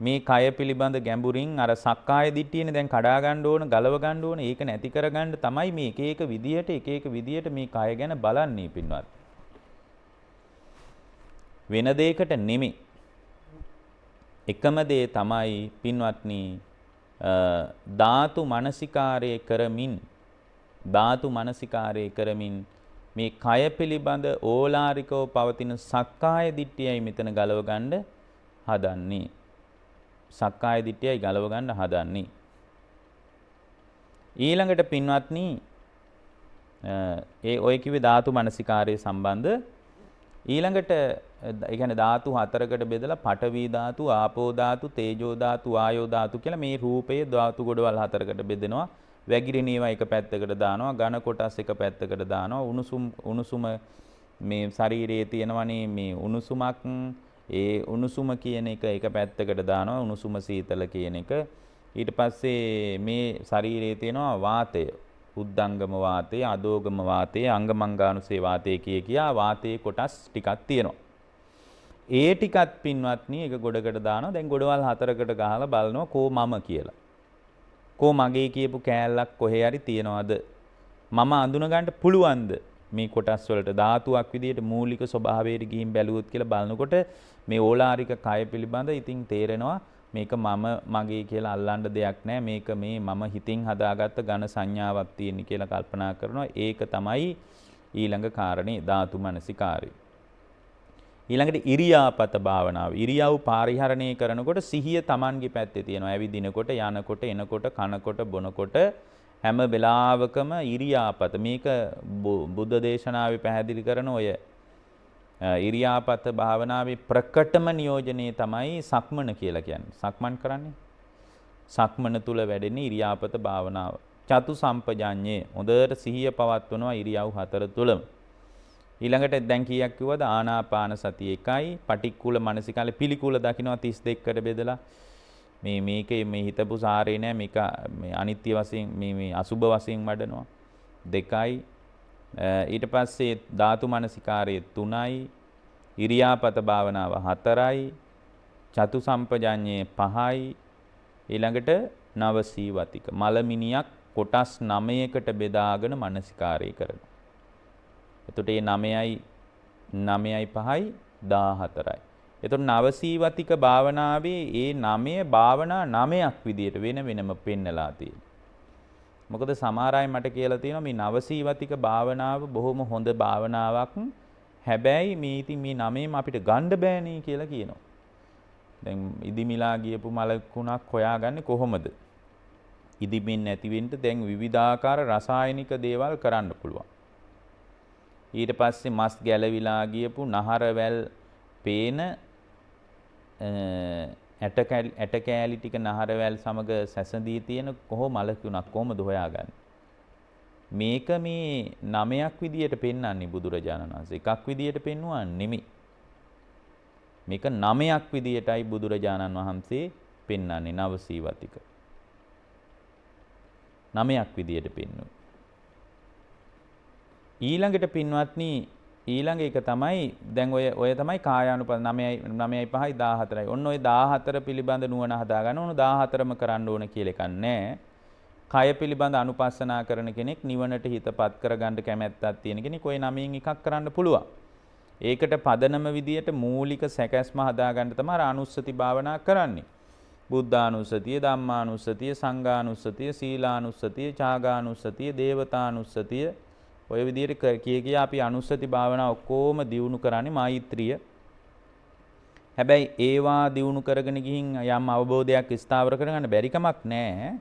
මේ කය පිළිබඳ ගැඹුරින් අර සක්කාය දිට්ඨියනේ දැන් කඩා ගන්න ඕන, ගලව ගන්න ඕන. ඒක නැති කර ගන්න තමයි මේ එක එක විදියට මේ කය ගැන බලන්නේ පින්වත්. වෙන දෙයකට නෙමෙයි. එකම දේ තමයි පින්වත්නි ධාතු මනසිකාරය කරමින් මේ කය පිළිබඳ ඕලාරිකව පවතින සක්කාය දිට්ඨියයි මෙතන ගලව ගන්න හදන්නේ. සක්කාය දිට්ඨියයි ගලව ගන්න හදන්නේ. ඊළඟට පින්වත්නි ඔය කිව්වේ ධාතු මනසිකාරයේ සම්බන්ධ. ඊළඟට ඒ කියන්නේ ධාතු හතරකට බෙදලා පඨවි ධාතු, ආපෝ ධාතු, තේජෝ ධාතු, වායෝ ධාතු කියලා මේ රූපයේ ධාතු ගොඩවල් හතරකට බෙදෙනවා. වැగిරෙන ඒවා එක පැත්තකට දානවා, ඝන කොටස් එක පැත්තකට දානවා. උණුසුම මේ ශරීරයේ තියෙනවනේ මේ උණුසුමක්, ඒ උණුසුම කියන එක පැත්තකට දානවා. උණුසුම සීතල කියන එක. ඊට පස්සේ මේ ශරීරයේ තියෙනවා වාතය. උද්දංගම වාතය, අදෝගම වාතය, අංගමංගානුසේ වාතය කියා වාතයේ කොටස් ටිකක් තියෙනවා. ඒ ටිකත් පින්වත්නි එක ගොඩකට දානවා. දැන් ගොඩවල් හතරකට ගහලා බලනවා කෝ මම කියලා. කෝ මගේ කියපු කෑල්ලක් කොහේ හරි තියනවද? මම අඳුන ගන්න පුළුවන්ද? මේ කොටස් වලට ධාතුවක් විදියට මූලික ස්වභාවයට ගිහින් බැලුවොත් කියලා බලනකොට මේ ඕලාරික කය පිළිබඳ ඉතින් තේරෙනවා මේක මම මගේ කියලා අල්ලන්න දෙයක් නැහැ. මේක මේ මම හිතින් හදාගත්ත ඝන සංඥාවක් තියෙන කියලා කල්පනා කරනවා. ඒක තමයි ඊළඟ කාරණේ ධාතු මනසිකාරය. ඊළඟට ඉරියාපත භාවනාව. ඉරියව් පරිහරණය කරනකොට සිහිය Tamanගේ පැත්තේ තියෙනවා. ඇවිදිනකොට, යනකොට, එනකොට, කනකොට, බොනකොට හැම වෙලාවකම ඉරියාපත. මේක බුද්ධ දේශනාවේ පැහැදිලි කරන ඔය ඉරියාපත භාවනාවේ ප්‍රකටම නියෝජනයේ තමයි සක්මන කියලා කියන්නේ. සක්මන් කරන්නේ. සක්මන තුල වැඩෙන ඉරියාපත භාවනාව. චතු සම්පජාඤ්ඤේ හොඳට සිහිය පවත්වනවා ඉරියව් හතර තුලම. ඊළඟට දැන් කීයක් කිව්වද? ආනාපාන සතිය 1යි, පටික්කුල මනසිකාලේ පිළිකුල දකින්නවා 32කට බෙදලා. මේකේ මේ හිතපු සාරේ නෑ, මේක මේ අනිත්‍ය වශයෙන් මේ අසුබ වශයෙන් වඩනවා 2යි. ඊට පස්සේ ධාතු මනසිකාරයේ 3යි, ඉරියාපත භාවනාව 4යි, චතු සම්පජාඤ්ඤේ 5යි, ඊළඟට නව සීවතික මලමිනියක් කොටස් 9කට බෙදාගෙන මනසිකාරය කරනවා. එතකොට මේ 9යි 5යි 14යි. එතකොට නව සීවතික භාවනාවේ ඒ 9 භාවනා 9ක් විදියට වෙන වෙනම පෙන්නලා තියෙනවා. මොකද සමහර අය මට කියලා තියෙනවා මේ නව සීවතික භාවනාව බොහොම හොඳ භාවනාවක්. හැබැයි මේ ඉතින් මේ 9ම අපිට ගන්න බෑනේ කියලා කියනවා. දැන් ඉදිමිලා ගියපු මලකුණක් හොයාගන්නේ කොහොමද? ඉදිමින් නැති වෙන්න දැන් විවිධාකාර රසායනික දේවල් කරන්න පුළුවන්. ඊට පස්සේ මස් ගැලවිලා ගියපු නහරවැල් පේන ඇට කෑලි ටික නහරවැල් සමග සැසඳී තියෙන මලකුණක් කොහොමද හොයාගන්නේ? මේක මේ 9ක් විදියට පෙන්වන්නේ බුදුරජාණන් වහන්සේ. එකක් විදියට පෙන්වුවා නෙමෙයි. මේක 9ක් විදියටයි බුදුරජාණන් වහන්සේ පෙන්වන්නේ නව සීවතික. 9ක් විදියට පෙන්වුවා. ඊළඟට පින්වත්නි ඊළඟ එක තමයි දැන් ඔය තමයි කායානුපස්සන 9යි 5යි 14යි. ඔන්න ඔය 14 පිළිබඳ නුවණ හදාගන්න ඕන 14ම කරන්න ඕන කියලා එකක් නැහැ. කය පිළිබඳ අනුපස්සනා කරන කෙනෙක් නිවනට හිතපත් කරගන්න කැමැත්තක් තියෙන කෙනෙක් ඔය 9න් එකක් කරන්න පුළුවන්. ඒකට පදනම විදියට මූලික සැකැස්ම හදාගන්න තමයි අනුස්සති භාවනා කරන්නේ. බුද්ධානුස්සතිය, ධම්මානුස්සතිය, සංඝානුස්සතිය, සීලානුස්සතිය, ඡාගානුස්සතිය, දේවතානුස්සතිය ඔය විදියට කිය අපි අනුස්සති භාවනා ඔක්කොම දියුණු කරන්නේ මෛත්‍රිය. හැබැයි ඒවා දියුණු කරගෙන ගිහින් යම් අවබෝධයක් ස්ථාවර කරගන්න බැරි කමක් නැහැ.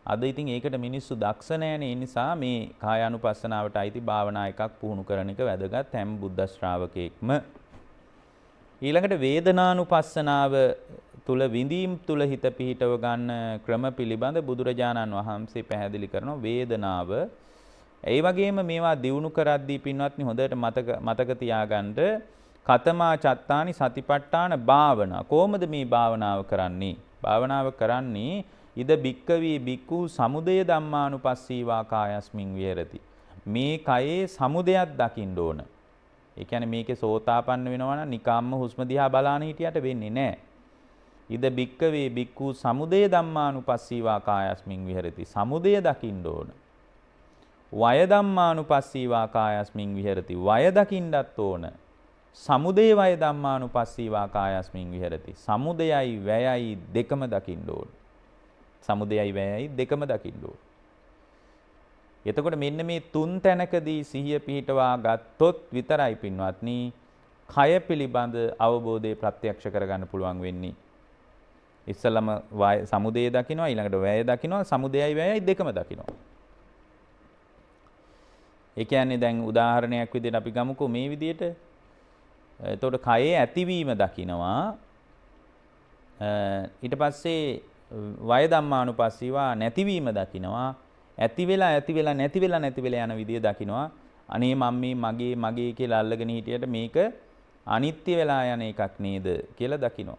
අද ඉතින් ඒකට මිනිස්සු දක්ෂ නැහැනේ. ඒ නිසා මේ කායානුපස්සනාවට අයිති භාවනා එකක් පුහුණු කරන එක වැදගත් හැම බුද්ධ ශ්‍රාවකෙක්ම. ඊළඟට වේදනානුපස්සනාව තුල විඳීම් තුල හිත පිහිටව ගන්න ක්‍රම පිළිබඳ බුදුරජාණන් වහන්සේ පැහැදිලි කරනවා වේදනාව. ඒ වගේම මේවා දියුණු කරද්දී පින්වත්නි හොඳට මතක තියාගන්න කතමා චත්තානි සතිපට්ඨාන භාවනා. කොහොමද මේ භාවනාව කරන්නේ? භාවනාව කරන්නේ ඉද බික්කවී බික්කු සමුදය ධම්මානුපස්සීවා කායස්මින් විහෙරති. මේ කයේ සමුදයක් දකින්න ඕන. ඒ කියන්නේ මේකේ සෝතාපන්න වෙනවා නම් නිකාම්ම හුස්ම දිහා බලාන හිටියට වෙන්නේ නැහැ. ඉද බික්කවේ බික්කු සමුදය ධම්මානුපස්සීවා කායස්මින් විහෙරති. සමුදය දකින්න ඕන. වය ධම්මානුපස්සීවා කායස්මින් විහෙරති. වය දකින්නත් ඕන. සමුදය වය ධම්මානුපස්සීවා කායස්මින් විහෙරති. සමුදයයි වැයයි දෙකම දකින්න ඕන. සමුදයයි වැයයි දෙකම දකින්න ඕන. එතකොට මෙන්න මේ තුන් තැනකදී සිහිය පිහිටවා ගත්තොත් විතරයි පින්වත්නි කය පිළිබඳ අවබෝධය ප්‍රත්‍යක්ෂ කරගන්න පුළුවන් වෙන්නේ. ඉස්සලම සමුදය දකින්නවා, ඊළඟට වැය දකින්නවා, සමුදයයි වැයයි දෙකම දකින්නවා. ඒ කියන්නේ දැන් උදාහරණයක් විදිහට අපි ගමුකෝ මේ විදිහට. එතකොට කයේ ඇතිවීම දකින්නවා. ඊට පස්සේ වය ධම්මානුපස්සීවා නැතිවීම දකින්නවා. ඇති වෙලා නැති වෙලා යන විදිය දකින්නවා. අනේ මම මේ මගේ කියලා අල්ලගෙන හිටියට මේක අනිත්‍ය වෙලා යන එකක් නේද කියලා දකින්නවා.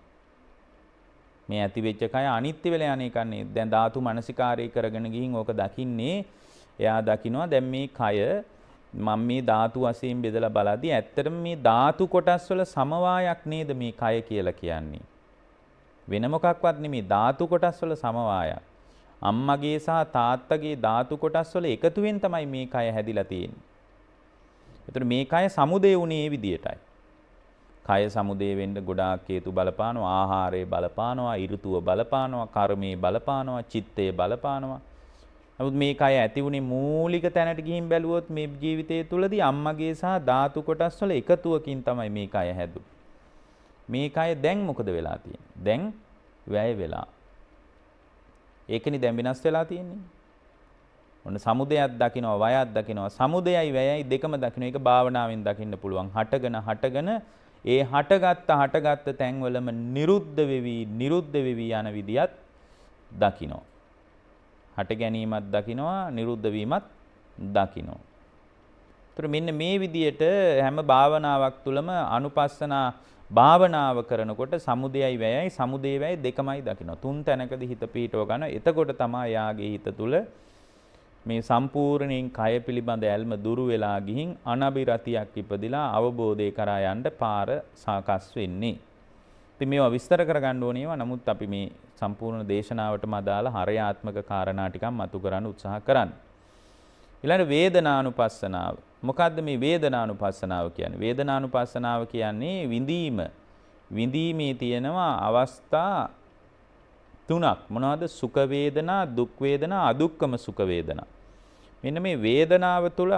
මේ ඇති වෙච්ච කය අනිත්‍ය වෙලා යන එකක් නේද? දැන් ධාතු මනසිකාරය කරගෙන ගිහින් ඕක දකින්නේ. එයා දකින්නවා දැන් මේ කය මම මේ ධාතු වශයෙන් බෙදලා බලද්දී ඇත්තටම මේ ධාතු කොටස් වල සමவாயයක් නේද මේ කය කියලා කියන්නේ. වෙන මොකක්වත් නෙමෙයි ධාතු කොටස් වල සමவாயයක්. අම්මගේ සහ තාත්තගේ ධාතු කොටස් වල එකතුවෙන් තමයි මේ කය හැදිලා තියෙන්නේ. ඒතර මේ කය සමුදේ උනේ මේ විදියටයි. කය සමුදේ වෙන්න ගොඩාක් හේතු බලපානවා, ආහාරයේ බලපානවා, ඍතුව බලපානවා, කර්මයේ බලපානවා, චිත්තයේ බලපානවා. නමුත් මේ කය ඇති වුණේ මූලික තැනට ගිහින් බැලුවොත් මේ ජීවිතය තුළදී අම්මගේ සහ ධාතු කොටස් වල එකතුවකින් තමයි මේ කය හැදුනේ. මේ කය දැන් මොකද වෙලා තියෙන්නේ? දැන් වැය වෙලා. ඒකනේ දැන් වෙනස් වෙලා තියෙන්නේ. ඔන්න සමුදයක් දකිනවා වයක් දකිනවා. සමුදයයි වැයයි දෙකම දකිනවා. ඒක භාවනාවෙන් දකින්න පුළුවන්. හටගෙන ඒ හටගත්ත තැන්වලම නිරුද්ධ වෙවි යන විදියත් දකිනවා. හට ගැනීමත් දකිනවා, නිරුද්ධ වීමත් දකිනවා. ඒතර මෙන්න මේ විදියට හැම භාවනාවක් තුළම අනුපස්සනා භාවනාව කරනකොට සමුදයයි වැයයි සමුදේ වැය දෙකමයි දකිනවා. තුන් තැනකදී හිත පීඨව ගන්න. එතකොට තමයි යාගේ හිත තුළ මේ සම්පූර්ණයෙන් කය පිළිබඳ ඇල්ම දුරු වෙලා ගිහින් අනබිරතියක් ඉපදිලා අවබෝධය කරා යන්න පාර සාකස් වෙන්නේ. ඉතින් මේවා විස්තර කරගන්න ඕනේ ඒවා. නමුත් අපි මේ සම්පූර්ණ දේශනාවටම අදාළ හරයාත්මක කාරණා ටිකක් මතු කරන්න උත්සාහ කරන්න. ඊළඟ වේදනානුපස්සනාව. මොකද්ද මේ වේදනානුපස්සනාව කියන්නේ? වේදනානුපස්සනාව කියන්නේ විඳීම. විඳීමේ තියෙනවා අවස්ථා තුනක්. මොනවද? සුඛ වේදනා, දුක් වේදනා, අදුක්කම සුඛ වේදනා. මෙන්න මේ වේදනාව තුළ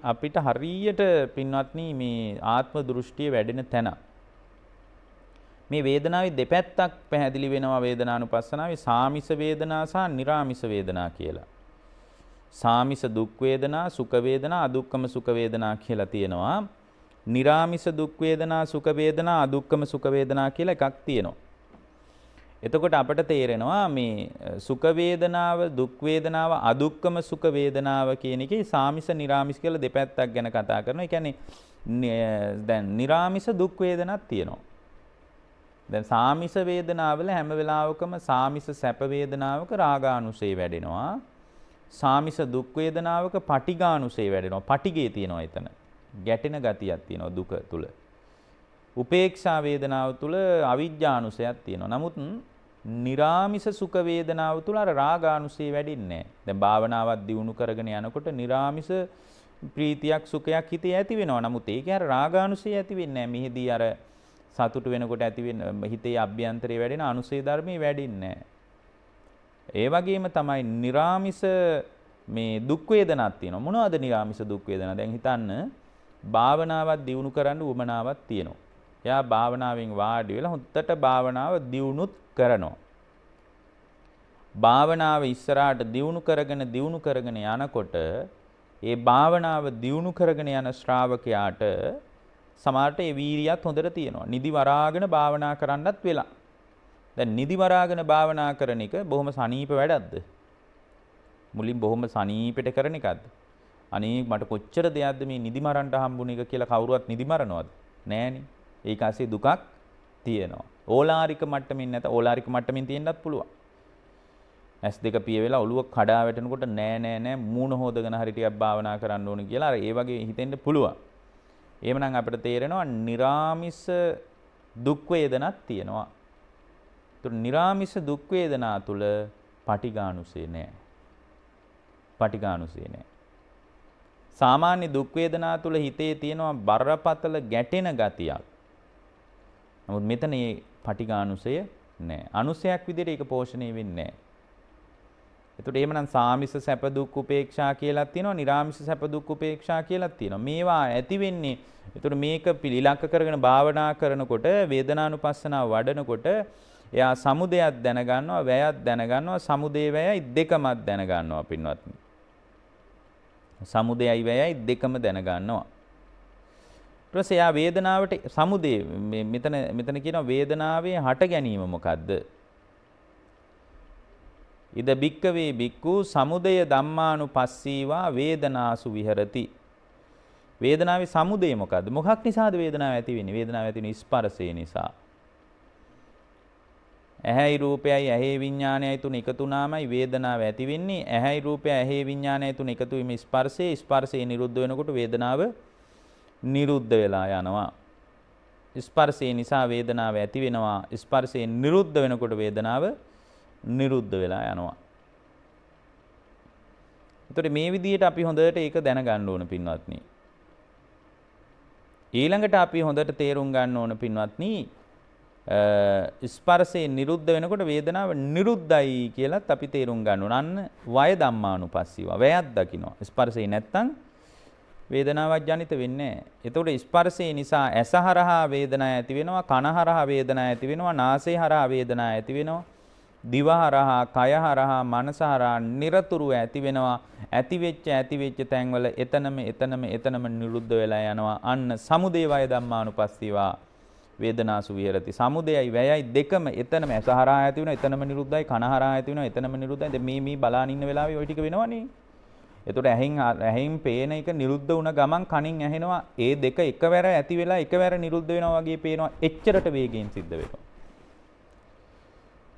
අපිට හරියට පින්වත්නි මේ ආත්ම දෘෂ්ටිය වැඩෙන තැන. මේ වේදනාවේ දෙපැත්තක් පැහැදිලි වෙනවා වේදනානුපස්සනාවේ සාමිස වේදනා සහ නිරාමිස වේදනා කියලා. සාමිස දුක් වේදනා, සුඛ වේදනා, අදුක්කම සුඛ වේදනා කියලා තියෙනවා. නිරාමිස දුක් වේදනා, සුඛ වේදනා, අදුක්කම සුඛ වේදනා කියලා එකක් තියෙනවා. එතකොට අපට තේරෙනවා මේ සුඛ වේදනාව, දුක් වේදනාව, අදුක්කම සුඛ වේදනාව කියන එකේ සාමිස නිරාමිස කියලා දෙපැත්තක් ගැන කතා කරනවා. ඒ කියන්නේ දැන් නිරාමිස දුක් වේදනාවක් තියෙනවා. දැන් සාමිස වේදනාවල හැම වෙලාවකම සාමිස සැප වේදනාවක රාගානුසය වැඩෙනවා. සාමිස දුක් වේදනාවක පටිඝානුසය වැඩෙනවා. පටිඝේ තියෙනවා එතන. ගැටෙන ගතියක් තියෙනවා දුක තුල. උපේක්ෂා වේදනාව තුල අවිජ්ජානුසයක් තියෙනවා. නමුත් නිරාමිස සුඛ වේදනාව තුල අර රාගානුසය වැඩින්නේ නැහැ. දැන් භාවනාවක් දියුණු කරගෙන යනකොට නිරාමිස ප්‍රීතියක් සුඛයක් හිතේ ඇති වෙනවා. නමුත් ඒකේ අර රාගානුසය ඇති වෙන්නේ නැහැ. මෙහිදී අර සතුට වෙනකොට ඇති වෙන හිතේ අභ්‍යන්තරේ වැඩෙන අනුසය ධර්මයේ වැඩින්නේ නැහැ. ඒ වගේම තමයි නිරාමිස මේ දුක් වේදනාවක් තියෙනවා. මොනවද නිරාමිස දුක් වේදනා? දැන් හිතන්න භාවනාවක් දියුණු කරන්න උවමනාවක් තියෙනවා. එයා භාවනාවෙන් වාඩි වෙලා හොත්තට භාවනාව දියුණුත් කරනවා. භාවනාව ඉස්සරහට දියුණු කරගෙන යනකොට ඒ භාවනාව දියුණු කරගෙන යන ශ්‍රාවකයාට සමහරට ඒ වීරියත් හොඳට තියෙනවා. නිදි වරාගෙන භාවනා කරන්නත් වෙලා. දැන් නිදි වරාගෙන භාවනා කරන එක බොහොම සනීප වැඩක්ද? මුලින් බොහොම සනීපෙට කරන එකක්ද? අනේ මට කොච්චර දෙයක්ද මේ නිදි මරන්න හම්බුන එක කියලා කවුරුවත් නිදි මරනවද? නෑනේ. ඒක ඇස්සේ දුකක් තියෙනවා. ඕලාරික මට්ටමින් නැත ඕලාරික මට්ටමින් තියෙන්නත් පුළුවන්. ඇස් දෙක පිය වෙලා ඔළුව කඩා වැටෙනකොට නෑ මූණ හොදගෙන හරි ටිකක් භාවනා කරන්න ඕන කියලා අර ඒ වගේ හිතෙන්න පුළුවන්. එහෙමනම් අපිට තේරෙනවා නිරාමිස දුක් වේදනක් තියෙනවා. ඒතර නිරාමිස දුක් වේදනා තුල පටිඝානුසය නෑ. පටිඝානුසය නෑ. සාමාන්‍ය දුක් වේදනා තුල හිතේ තියෙනවා බරපතල ගැටෙන ගතියක්. නමුත් මෙතන මේ පටිඝානුසය නෑ. අනුසයක් විදිහට ඒක පෝෂණය වෙන්නේ නෑ. එතකොට එහෙමනම් සාමිස සැප දුක් උපේක්ෂා කියලා තියෙනවා, නිරාමිස සැප දුක් උපේක්ෂා කියලා තියෙනවා. මේවා ඇති වෙන්නේ එතකොට මේක ඉලක්ක කරගෙන භාවනා කරනකොට වේදනානුපස්සනාව වඩනකොට එයා සමුදයක් දැනගන්නවා, වැයක් දැනගන්නවා, සමුදේ වැයයි දෙකමත් දැනගන්නවා පින්වත්නි. සමුදයයි වැයයි දෙකම දැනගන්නවා. ඊට පස්සේ එයා වේදනාවට සමුදේ මෙතන කියනවා වේදනාවේ හට ගැනීම මොකද්ද? ඉද බික්කවේ බික්කු සමුදය ධම්මානුපස්සීවා වේදනාසු විහෙරති. වේදනාවේ සමුදය මොකද්ද? මොකක් නිසාද වේදනාව ඇති වෙන්නේ? වේදනාව ඇති වෙන්නේ ස්පර්ශය නිසා. ඇහැයි රූපයයි ඇහි විඥානයයි තුන එකතු වුණාමයි වේදනාව ඇති වෙන්නේ. ඇහැයි රූපයයි ඇහි විඥානයයි තුන එකතු වීම ස්පර්ශය නිරුද්ධ වෙනකොට වේදනාව නිරුද්ධ වෙලා යනවා. ස්පර්ශය නිසා වේදනාව ඇති වෙනවා. ස්පර්ශය නිරුද්ධ වෙනකොට වේදනාව නිරුද්ධ වෙලා යනවා. එතකොට මේ විදිහට අපි හොඳට ඒක දැනගන්න ඕන පින්වත්නි. ඊළඟට අපි හොඳට තේරුම් ගන්න ඕන පින්වත්නි ස්පර්ශේ නිරුද්ධ වෙනකොට වේදනාව නිරුද්ධයි කියලත් අපි තේරුම් ගන්න ඕන. අන්න වය ධම්මානුපස්සීව වයත් දකින්න. ස්පර්ශේ නැත්තම් වේදනාවක් ජනිත වෙන්නේ නැහැ. එතකොට ස්පර්ශේ නිසා ඇස හරහා වේදනාවක් ඇති වෙනවා, කන හරහා වේදනාවක් ඇති වෙනවා, නාසය හරහා වේදනාවක් ඇති වෙනවා. දිව හරහා, කය හරහා, මනස හරහා নিরතුරු ඇති වෙනවා. ඇති වෙච්ච තැන්වල එතනම නිරුද්ධ වෙලා යනවා. අන්න සමුදේ වය ධම්මානුපස්සීවා වේදනාසු විහෙරති. සමුදයයි වැයයි දෙකම එතනම ඇස හරහා ඇති වෙනවා. එතනම නිරුද්ධයි. කන හරහා ඇති වෙනවා. එතනම නිරුද්ධයි. දැන් මේ බලාන ඉන්න වෙලාවේ ওই ටික වෙනවනේ. එතකොට ඇහෙන් පේන එක නිරුද්ධ වුණ ගමන් කනින් ඇහෙනවා. ඒ දෙක එකවර ඇති වෙලා එකවර නිරුද්ධ වෙනවා වගේ පේනවා. එච්චරට වේගයෙන් සිද්ධ වෙනවා.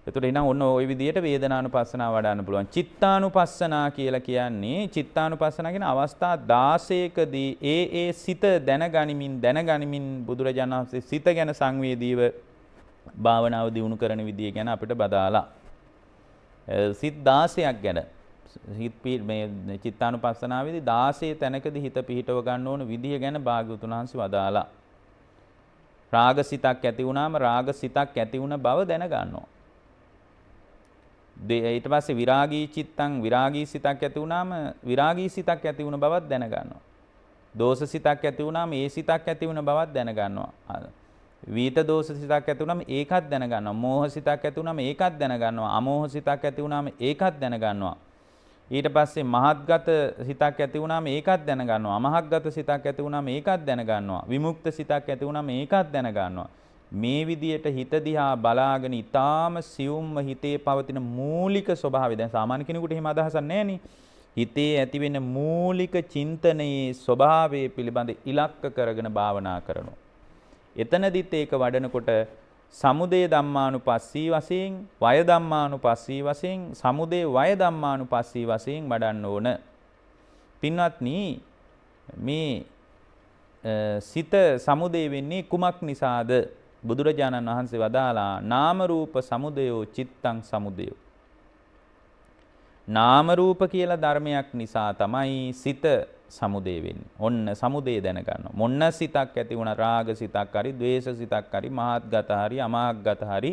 එතකොට එහෙනම් ඔන්න ওই විදිහට වේදනානුපස්සනාව වඩන්න පුළුවන්. චිත්තානුපස්සනා කියලා කියන්නේ චිත්තානුපස්සනා කියන අවස්ථා 16කදී ඒ සිත දැනගනිමින් බුදුරජාණන් වහන්සේ සිත ගැන සංවේදීව භාවනාව දියුණු කරන විදිය ගැන අපිට බදාලා. සිත් 16ක් ගැන මේ චිත්තානුපස්සනාවේදී 16 තැනකදී හිත පිහිටව ගන්න ඕන විදිය ගැන භාග්‍යවතුන් වහන්සේ වදාලා. රාගසිතක් ඇති වුණාම රාගසිතක් ඇති වුණ බව දැන ගන්නවා. ඊට පස්සේ විරාගී සිතක් ඇති වුණාම විරාගී සිතක් ඇති වුණ බවත් දැන ගන්නවා. දෝෂ සිතක් ඇති වුණාම ඒ සිතක් ඇති වුණ බවත් දැන ගන්නවා. වීත දෝෂ සිතක් ඇති වුණාම ඒකත් දැන ගන්නවා. මෝහ සිතක් ඇති වුණාම ඒකත් දැන ගන්නවා. අමෝහ සිතක් ඇති වුණාම ඒකත් දැන ගන්නවා. ඊට පස්සේ මහත්ගත සිතක් ඇති වුණාම ඒකත් දැන ගන්නවා. අමහත්ගත සිතක් ඇති වුණාම ඒකත් දැන ගන්නවා. විමුක්ත සිතක් ඇති වුණාම ඒකත් දැන ගන්නවා. මේ විදියට හිත දිහා බලාගෙන ඊටාම සියුම්ම හිතේ පවතින මූලික ස්වභාවය දැන් සාමාන්‍ය කෙනෙකුට එහෙම අදහසක් නැහැ හිතේ ඇතිවෙන මූලික චින්තනයේ ස්වභාවය පිළිබඳ ඉලක්ක කරගෙන භාවනා කරනවා. එතනදිත් ඒක වඩනකොට සමුදය ධම්මානුපස්සී වශයෙන්, වය ධම්මානුපස්සී වශයෙන්, සමුදය වය ධම්මානුපස්සී වශයෙන් වඩන්න ඕන. පින්වත්නි මේ සිත සමුදය වෙන්නේ කුමක් නිසාද? බුදුරජාණන් වහන්සේ වදාලා නාම රූප සමුදයෝ චිත්තං සමුදයෝ. නාම රූප කියලා ධර්මයක් නිසා තමයි සිත සමුදය වෙන්නේ. ඔන්න සමුදය දැනගන්න. මොන්න සිතක් ඇති වුණා රාග සිතක් හරි, ද්වේෂ සිතක් හරි, මහත්ගත හරි, අමහත්ගත හරි,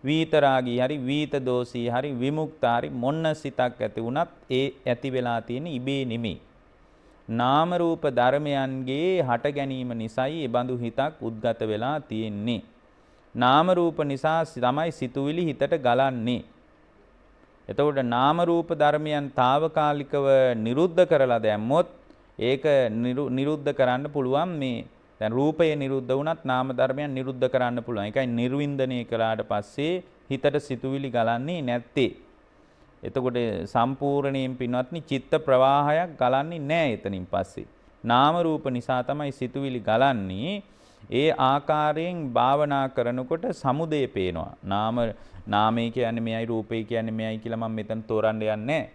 වීතරාගී හරි, වීත දෝෂී හරි, විමුක්ත හරි මොන්න සිතක් ඇති වුණත් ඒ ඇති වෙලා තියෙන ඉබේ නෙමෙයි. නාම රූප ධර්මයන්ගේ හට ගැනීම නිසායි ඒ බඳු හිතක් උද්ගත වෙලා තියෙන්නේ. නාම රූප නිසා තමයි සිතුවිලි හිතට ගලන්නේ. එතකොට නාම රූප ධර්මයන් తాවකාලිකව නිරුද්ධ කරලා දැම්මොත් ඒක නිරුද්ධ කරන්න පුළුවන්. මේ දැන් රූපය නිරුද්ධ වුණත් නාම ධර්මයන් නිරුද්ධ කරන්න පුළුවන්. ඒකයි නිර්වින්දනය කළාට පස්සේ හිතට සිතුවිලි ගලන්නේ නැත්තේ. එතකොට සම්පූර්ණයෙන් පින්වත්නි චිත්ත ප්‍රවාහයක් ගලන්නේ නැහැ එතනින් පස්සේ. නාම රූප නිසා තමයි සිතුවිලි ගලන්නේ. ඒ ආකාරයෙන් භාවනා කරනකොට සමුදය පේනවා. නාමය කියන්නේ මෙයයි, රූපය කියන්නේ මෙයයි කියලා මම මෙතන තෝරන්න යන්නේ නැහැ.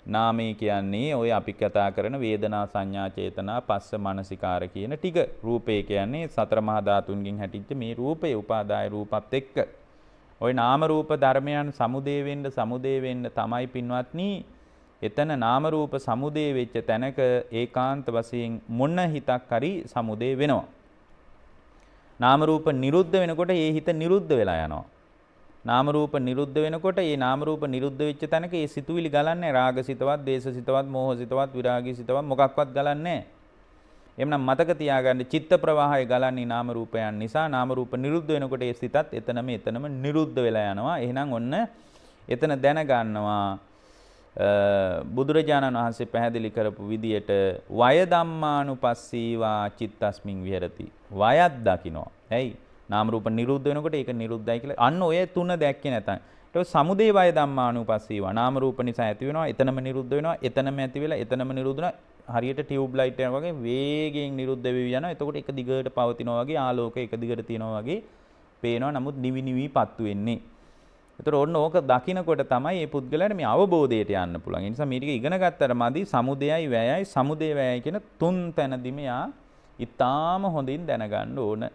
නාමය කියන්නේ ඔය අපි කතා කරන වේදනා සංඥා චේතනා පස්ස මනසිකාර කියන ටික. රූපය කියන්නේ සතර මහා ධාතුන්ගෙන් හැටිච්ච මේ රූපය උපාදාය රූපත් එක්ක. ওই නාම රූප ධර්මයන් සමුදේ වෙන්න තමයි පින්වත්නි එතන නාම රූප සමුදේ වෙච්ච තැනක ඒකාන්ත වශයෙන් මොන හිතක් හරි සමුදේ වෙනවා. නාම රූප නිරුද්ධ වෙනකොට ඒ හිත නිරුද්ධ වෙලා යනවා. නාම රූප නිරුද්ධ වෙනකොට ඒ නාම රූප නිරුද්ධ වෙච්ච තැනක ඒ සිතුවිලි ගලන්නේ රාගසිතවත්, දේශසිතවත්, මෝහසිතවත්, විරාගීසිතවත් මොකක්වත් ගලන්නේ නැහැ. එhmenan මතක තියාගන්න චිත්ත ප්‍රවාහය ගලන්නේ නාම රූපයන් නිසා. නාම රූප නිරුද්ධ වෙනකොට ඒ සිතත් එතනම නිරුද්ධ වෙලා යනවා. එහෙනම් ඔන්න එතන දැනගන්නවා බුදුරජාණන් වහන්සේ පැහැදිලි කරපු විදියට වය ධම්මානුපස්සීවා චිත්තස්මින් විහෙරති. වයත් දකින්නවා. ඇයි? නාම රූප නිරුද්ධ වෙනකොට ඒක නිරුද්ධයි කියලා. අන්න ඔය තුන දැක්කේ නැතනම් ඊට සමුදේ වය ධම්මානුපස්සීවා. නාම රූප නිසා ඇති වෙනවා, එතනම නිරුද්ධ වෙනවා, එතනම ඇති වෙලා එතනම නිරුද්ධ වෙනවා. හරියට ටියුබ් ලයිට් එකක් වගේ වේගයෙන් නිරුද්ධ වෙවි යනවා. එතකොට එක දිගට පවතිනවා වගේ ආලෝකය එක දිගට තියෙනවා වගේ පේනවා. නමුත් නිවි පත්තු වෙන්නේ. එතකොට ඔන්න ඕක දකින්නකොට තමයි මේ පුද්ගලයාට මේ අවබෝධයට යන්න පුළුවන්. ඒ නිසා මේ ටික ඉගෙන ගත්තට මදි සමුදයයි වැයයි සමුදේ වැයයි කියන තුන් තැනදීම යා ඊටාම හොඳින් දැනගන්න ඕන.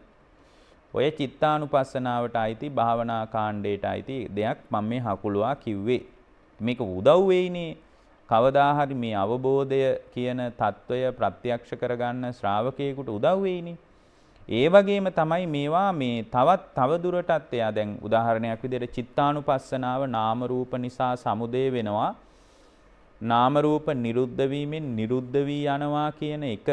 ඔය චිත්තානුපස්සනාවට අයිති භාවනා කාණ්ඩයට අයිති දෙයක් මම මේ හකුලුවා කිව්වේ. මේක උදව් වෙයිනේ. කවදා හරි මේ අවබෝධය කියන తত্ত্বය ප්‍රත්‍යක්ෂ කරගන්න ශ්‍රාවකයෙකුට උදව් වෙයිනේ. ඒ වගේම තමයි මේවා මේ තව දුරටත් එයා දැන් උදාහරණයක් විදිහට චිත්තානුපස්සනාව නාම රූප නිසා සමුදේ වෙනවා. නාම රූප නිරුද්ධ වීමෙන් නිරුද්ධ වී යනවා කියන එක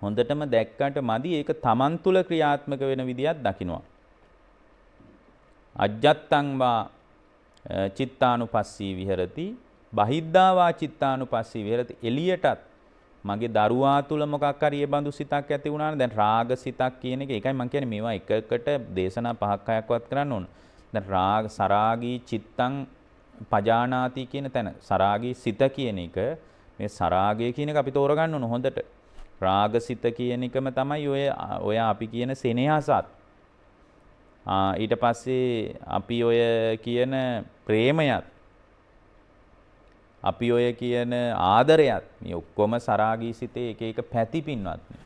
හොඳටම දැක්කට මදි ඒක තමන් තුළ ක්‍රියාත්මක වෙන විදියක් දකින්නවා. අජ්ජත්තං වා චිත්තානුපස්සී විහෙරති බහිද්ධා වා චිත්තානුපස්සී විහෙරති. එළියටත් මගේ දරුවා තුල මොකක් හරි ඒ බඳු සිතක් ඇති වුණා නම් දැන් රාග සිතක් කියන එක ඒකයි මම කියන්නේ මේවා එකකට දේශනා 5ක් 6ක්වත් කරන්න ඕන. දැන් රාග සරාගී චිත්තං පජානාති කියන තැන සරාගී සිත කියන එක මේ සරාගය කියන එක අපි තෝරගන්න ඕන හොඳට. රාග සිත කියන එකම තමයි ඔය අපි කියන සෙනෙහසත්. ඊට පස්සේ අපි ඔය කියන ප්‍රේමයත් අපි ඔය කියන ආදරයත් මේ ඔක්කොම සරාගී සිතේ එක එක පැති පින්වත්නි.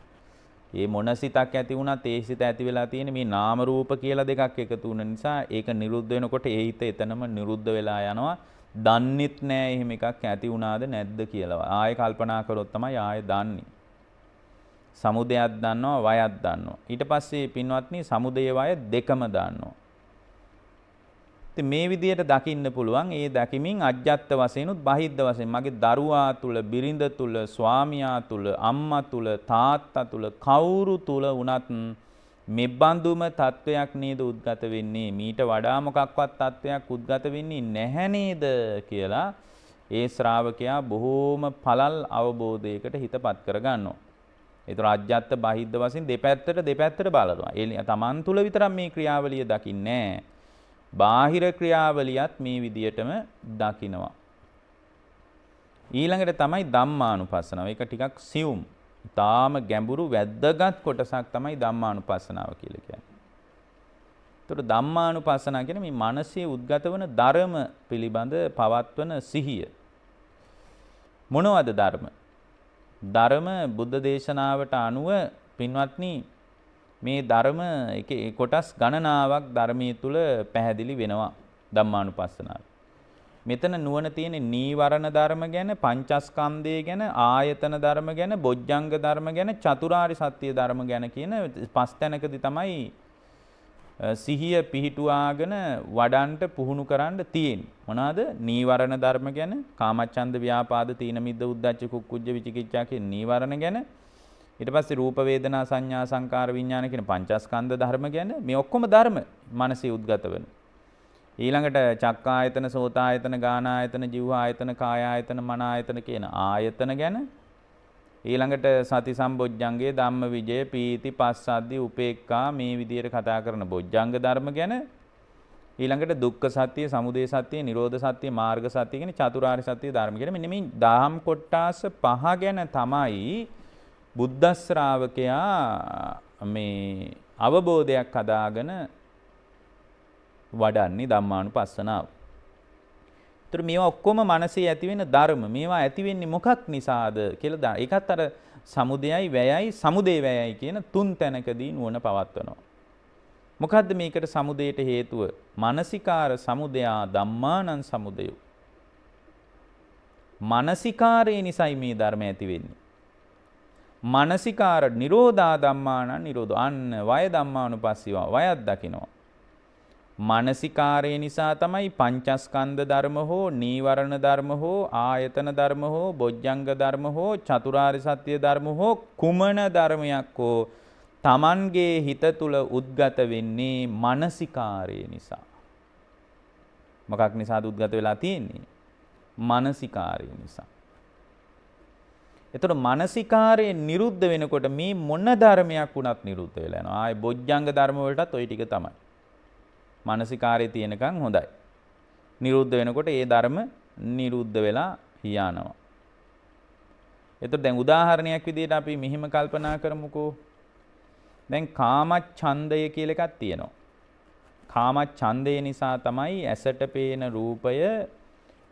මේ මොන සිතක් ඇති වුණත් ඒ සිත ඇති වෙලා තියෙන මේ නාම රූප කියලා දෙකක් එකතු වුණ නිසා ඒක නිරුද්ධ වෙනකොට ඒ හිත එතනම නිරුද්ධ වෙලා යනවා. දන්නෙත් නෑ එහෙම එකක් ඇති වුණාද නැද්ද කියලා. ආයෙ කල්පනා කරොත් තමයි ආයෙ දන්නේ. සමුදයක් දන්නවා වයක් දන්නවා. ඊට පස්සේ පින්වත්නි සමුදය වය දෙකම දන්නවා. ඉතින් මේ විදිහට දකින්න පුළුවන්. ඒ දැකීමෙන් අජ්ජත් වශයෙන්ුත් බහිද්ධ වශයෙන් මගේ දරුවා තුල, බිරිඳ තුල, ස්වාමියා තුල, අම්මා තුල, තාත්තා තුල කවුරු තුල වුණත් මෙබඳුම තත්වයක් නේද උද්ගත වෙන්නේ. මීට වඩා මොකක්වත් තත්වයක් උද්ගත වෙන්නේ නැහැ නේද කියලා ඒ ශ්‍රාවකයා බොහෝම පළල් අවබෝධයකට හිතපත් කරගන්නවා. ඒතර අජ්ජත් බහිද්ධ වශයෙන් දෙපැත්තට බලනවා. ඒ තමන් තුල විතරක් මේ ක්‍රියාවලිය දකින්නේ නැහැ. බාහිර ක්‍රියාවලියත් මේ විදියටම දකිනවා. ඊළඟට තමයි ධම්මානුපස්සනාව. ඒක ටිකක් සියුම්. තාම ගැඹුරු වැද්දගත් කොටසක් තමයි ධම්මානුපස්සනාව කියලා කියන්නේ. ඒතර ධම්මානුපස්සනාව කියන්නේ මේ මනසේ උද්ගත වන ධර්ම පිළිබඳ පවත්වන සිහිය. මොනවද ධර්ම? ධර්ම බුද්ධ දේශනාවට අනුව පින්වත්නි මේ ධර්ම එක කොටස් ගණනාවක් ධර්මයේ තුල පැහැදිලි වෙනවා ධම්මානුපස්සනාව. මෙතන නුවණ තියෙන නීවරණ ධර්ම ගැන, පංචස්කන්ධය ගැන, ආයතන ධර්ම ගැන, බොජ්ජංග ධර්ම ගැන, චතුරාර්ය සත්‍ය ධර්ම ගැන කියන පස් තැනකදී තමයි සිහිය පිහිටුවාගෙන වඩන්ට පුහුණු කරන්න තියෙන්නේ. මොනවාද? නීවරණ ධර්ම ගැන, කාමච්ඡන්ද ව්‍යාපාද තීන මිද්ද උද්ධච්ච කුක්කුජ්ජ විචිකිච්ඡා කියන නීවරණ ගැන, ඊට පස්සේ රූප වේදනා සංඥා සංකාර විඥාන කියන පංචස්කන්ධ ධර්ම ගැන මේ ඔක්කොම ධර්ම මනසේ උද්ගත වෙන. ඊළඟට චක්කායතන, සෝතායතන, ගානායතන, જીවආයතන, කායායතන, මනායතන කියන ආයතන ගැන, ඊළඟට සති සම්බොජ්ජංගේ, ධම්ම විජය, පීති, පස්සද්ධි, උපේක්ඛා මේ විදිහට කතා කරන බොජ්ජංග ධර්ම ගැන, ඊළඟට දුක්ඛ සත්‍ය, සමුදය සත්‍ය, නිරෝධ සත්‍ය, මාර්ග සත්‍ය කියන චතුරාර්ය සත්‍ය ධර්ම ගැන මෙන්න මේ දහම් කොටාස පහ ගැන තමයි බුද්ධ ශ්‍රාවකයා මේ අවබෝධයක් හදාගෙන වඩන්නේ ධම්මානුපස්සනාව. ඒතර මේවා ඔක්කොම මනසේ ඇති වෙන ධර්ම. මේවා ඇති වෙන්නේ මොකක් නිසාද කියලා ඒකත් අර සමුදයයි වැයයි සමුදේ වැයයි කියන තුන් තැනකදී නුවණ පවත්වනවා. මොකද්ද මේකට සමුදයට හේතුව? මානසිකාර සමුදයා ධම්මානං සමුදයෝ. මානසිකාරය නිසයි මේ ධර්ම ඇති වෙන්නේ. මානසිකාර නිරෝධා ධම්මානං නිරෝධෝ. අන්න වය ධම්මානුපස්සීවා වයත් දකිනවා. මානසිකාරය නිසා තමයි පංචස්කන්ධ ධර්ම හෝ නීවරණ ධර්ම හෝ ආයතන ධර්ම හෝ බොජ්ජංග ධර්ම හෝ චතුරාර්ය සත්‍ය ධර්ම හෝ කුමන ධර්මයක් හෝ තමන්ගේ හිත තුල උද්ගත වෙන්නේ මානසිකාරය නිසා. මොකක් නිසාද උද්ගත වෙලා තියෙන්නේ? මානසිකාරය නිසා. එතකොට මානසිකාරය නිරුද්ධ වෙනකොට මේ මොන ධර්මයක් වුණත් නිරුද්ධ වෙලා යනවා. ආයේ බොජ්ජංග ධර්ම වලටත් ওই ටික තමයි. මානසිකාරය තියෙනකන් හොඳයි. නිරුද්ධ වෙනකොට ඒ ධර්ම නිරුද්ධ වෙලා යනවා. එතකොට දැන් උදාහරණයක් විදිහට අපි මෙහිම කල්පනා කරමුකෝ. දැන් කාමච්ඡන්දය කියලා එකක් තියෙනවා. කාමච්ඡන්දය නිසා තමයි ඇසට පේන රූපය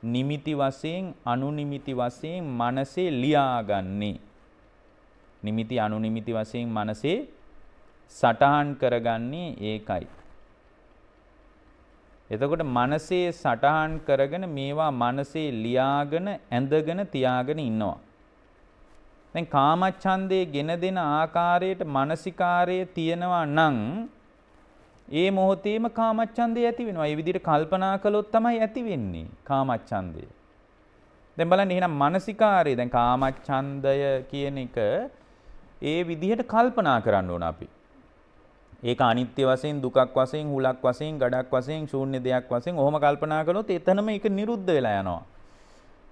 නිමිති වශයෙන් අනුනිමිති වශයෙන් මනසේ ලියාගන්නේ. නිමිති අනුනිමිති වශයෙන් මනසේ සටහන් කරගන්නේ ඒකයි. එතකොට මනසේ සටහන් කරගෙන මේවා මනසේ ලියාගෙන ඇඳගෙන තියාගෙන ඉන්නවා. දැන් කාමච්ඡන්දේ ගෙන දෙන ආකාරයට මානසිකාරයේ තියෙනවා නම් ඒ මොහොතේම කාමච්ඡන්දේ ඇති වෙනවා. ඒ විදිහට කල්පනා කළොත් තමයි ඇති වෙන්නේ කාමච්ඡන්දය. දැන් බලන්න එහෙනම් මානසිකාරය දැන් කාමච්ඡන්දය කියන එක ඒ විදිහට කල්පනා කරන්න ඕන අපි. ඒක අනිත්‍ය වශයෙන් දුකක් වශයෙන් හුලක් වශයෙන් ගඩක් වශයෙන් ශූන්‍ය දෙයක් වශයෙන් ඔහොම කල්පනා කළොත් එතනම ඒක නිරුද්ධ වෙලා යනවා.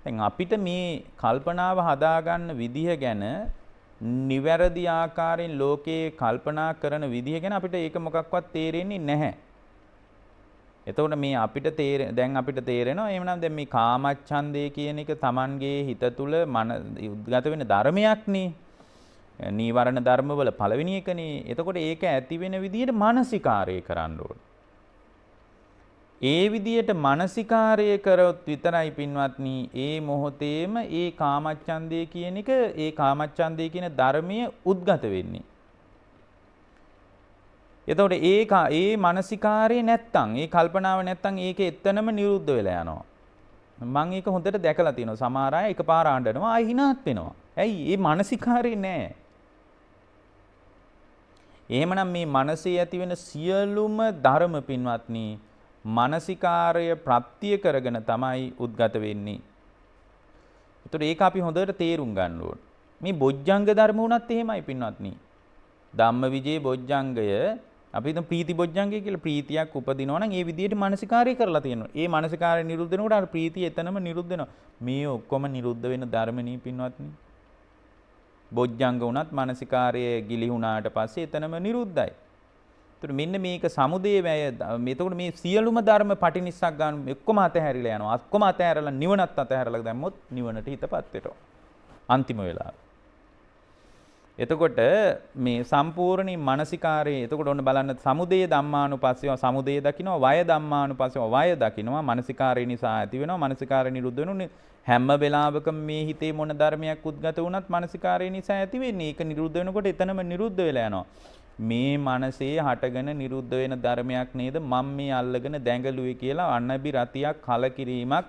දැන් අපිට මේ කල්පනාව හදාගන්න විදිහ ගැන නිවැරදි ආකාරයෙන් ලෝකේ කල්පනා කරන විදිහ ගැන අපිට ඒක මොකක්වත් තේරෙන්නේ නැහැ. එතකොට මේ අපිට දැන් අපිට තේරෙනවා එහෙමනම් දැන් මේ කාමච්ඡන්දේ කියන එක Tamanගේ හිත තුල උද්ගත වෙන ධර්මයක්නේ. නීවරණ ධර්මවල පළවෙනි එකනේ. එතකොට ඒක ඇති වෙන විදිහට මානසිකාරය කරන්න ඕන. ඒ විදිහට මානසිකාරය කරොත් විතරයි පින්වත්නි ඒ මොහොතේම ඒ කාමච්ඡන්දේ කියන එක ඒ කාමච්ඡන්දේ කියන ධර්මය උද්ගත වෙන්නේ. එතකොට ඒ මානසිකාරය නැත්තම් ඒ කල්පනාව නැත්තම් ඒක එතනම නිරුද්ධ වෙලා යනවා. මම ඒක හොඳට දැකලා තියෙනවා. සමහර අය එකපාර ආඬනවා ආයි හිනාත් වෙනවා. ඇයි? ඒ මානසිකාරය නැහැ. එහෙමනම් මේ මනසේ ඇති වෙන සියලුම ධර්ම පින්වත්නි මානසිකාරය ප්‍රත්‍ය කරගෙන තමයි උද්ගත වෙන්නේ. ඒතර ඒක අපි හොඳට තේරුම් ගන්න ඕන. මේ බොජ්ජංග ධර්ම උනත් එහෙමයි පින්වත්නි. ධම්මවිජේ බොජ්ජංගය අපි හිතමු ප්‍රීති බොජ්ජංගය කියලා ප්‍රීතියක් උපදිනවා නම් ඒ විදිහට මානසිකාරය කරලා තියෙනවා. ඒ මානසිකාරය නිරුද්ධ වෙනකොට අර ප්‍රීතිය එතනම නිරුද්ධ වෙනවා. මේ ඔක්කොම නිරුද්ධ වෙන ධර්මනේ පින්වත්නි. බොජ්ජංග උනත් මානසිකාරයේ ගිලිහුණාට පස්සේ එතනම නිරුද්ධයි. ඒතර මෙන්න මේක සමුදේ වැය. එතකොට මේ සියලුම ධර්ම පටිනිස්සක් ගන්න ඔක්කොම අතහැරිලා යනවා. ඔක්කොම අතහැරලා නිවනත් අතහැරලා දැම්මොත් නිවනට හිතපත් වෙනවා. අන්තිම වෙලාවේ. එතකොට මේ සම්පූර්ණ මානසිකාරයේ එතකොට ඔන්න බලන්න සමුදේ ධම්මානුපස්සීව සමුදේ දකින්නවා වය ධම්මානුපස්සීව වය දකින්නවා මානසිකාරය නිසා ඇති වෙනවා මානසිකාරය නිරුද්ධ වෙනුනේ හැම වෙලාවකම මේ හිතේ මොන ධර්මයක් උද්ගත වුණත් මානසිකාරය නිසා ඇති වෙන්නේ ඒක නිරුද්ධ වෙනකොට එතනම නිරුද්ධ වෙලා යනවා මේ මනසේ හටගෙන නිරුද්ධ වෙන ධර්මයක් නේද මම මේ අල්ලගෙන දැඟලුවේ කියලා අනබි රතියක් කලකිරීමක්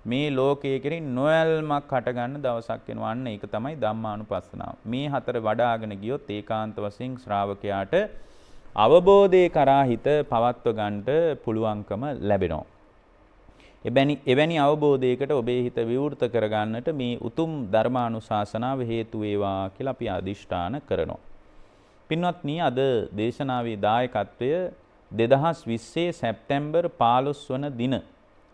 මේ ලෝකයේ කෙරෙහි නොයල්මක් හටගන්න දවසක් වෙනවා. අන්න ඒක තමයි ධම්මානුපස්සනාව. මේ හතර වඩ아가න ගියොත් ඒකාන්ත වශයෙන් ශ්‍රාවකයාට අවබෝධයේ කරා හිත පවත්ව ගන්නට පුළුවන්කම ලැබෙනවා. එවැනි අවබෝධයකට ඔබේ හිත විවෘත කරගන්නට මේ උතුම් ධර්මානුශාසනාව හේතු වේවා කියලා අපි අදිෂ්ඨාන කරනවා. පින්වත්නි අද දේශනාවේ දායකත්වය 2020 සැප්තැම්බර් 15 වන දින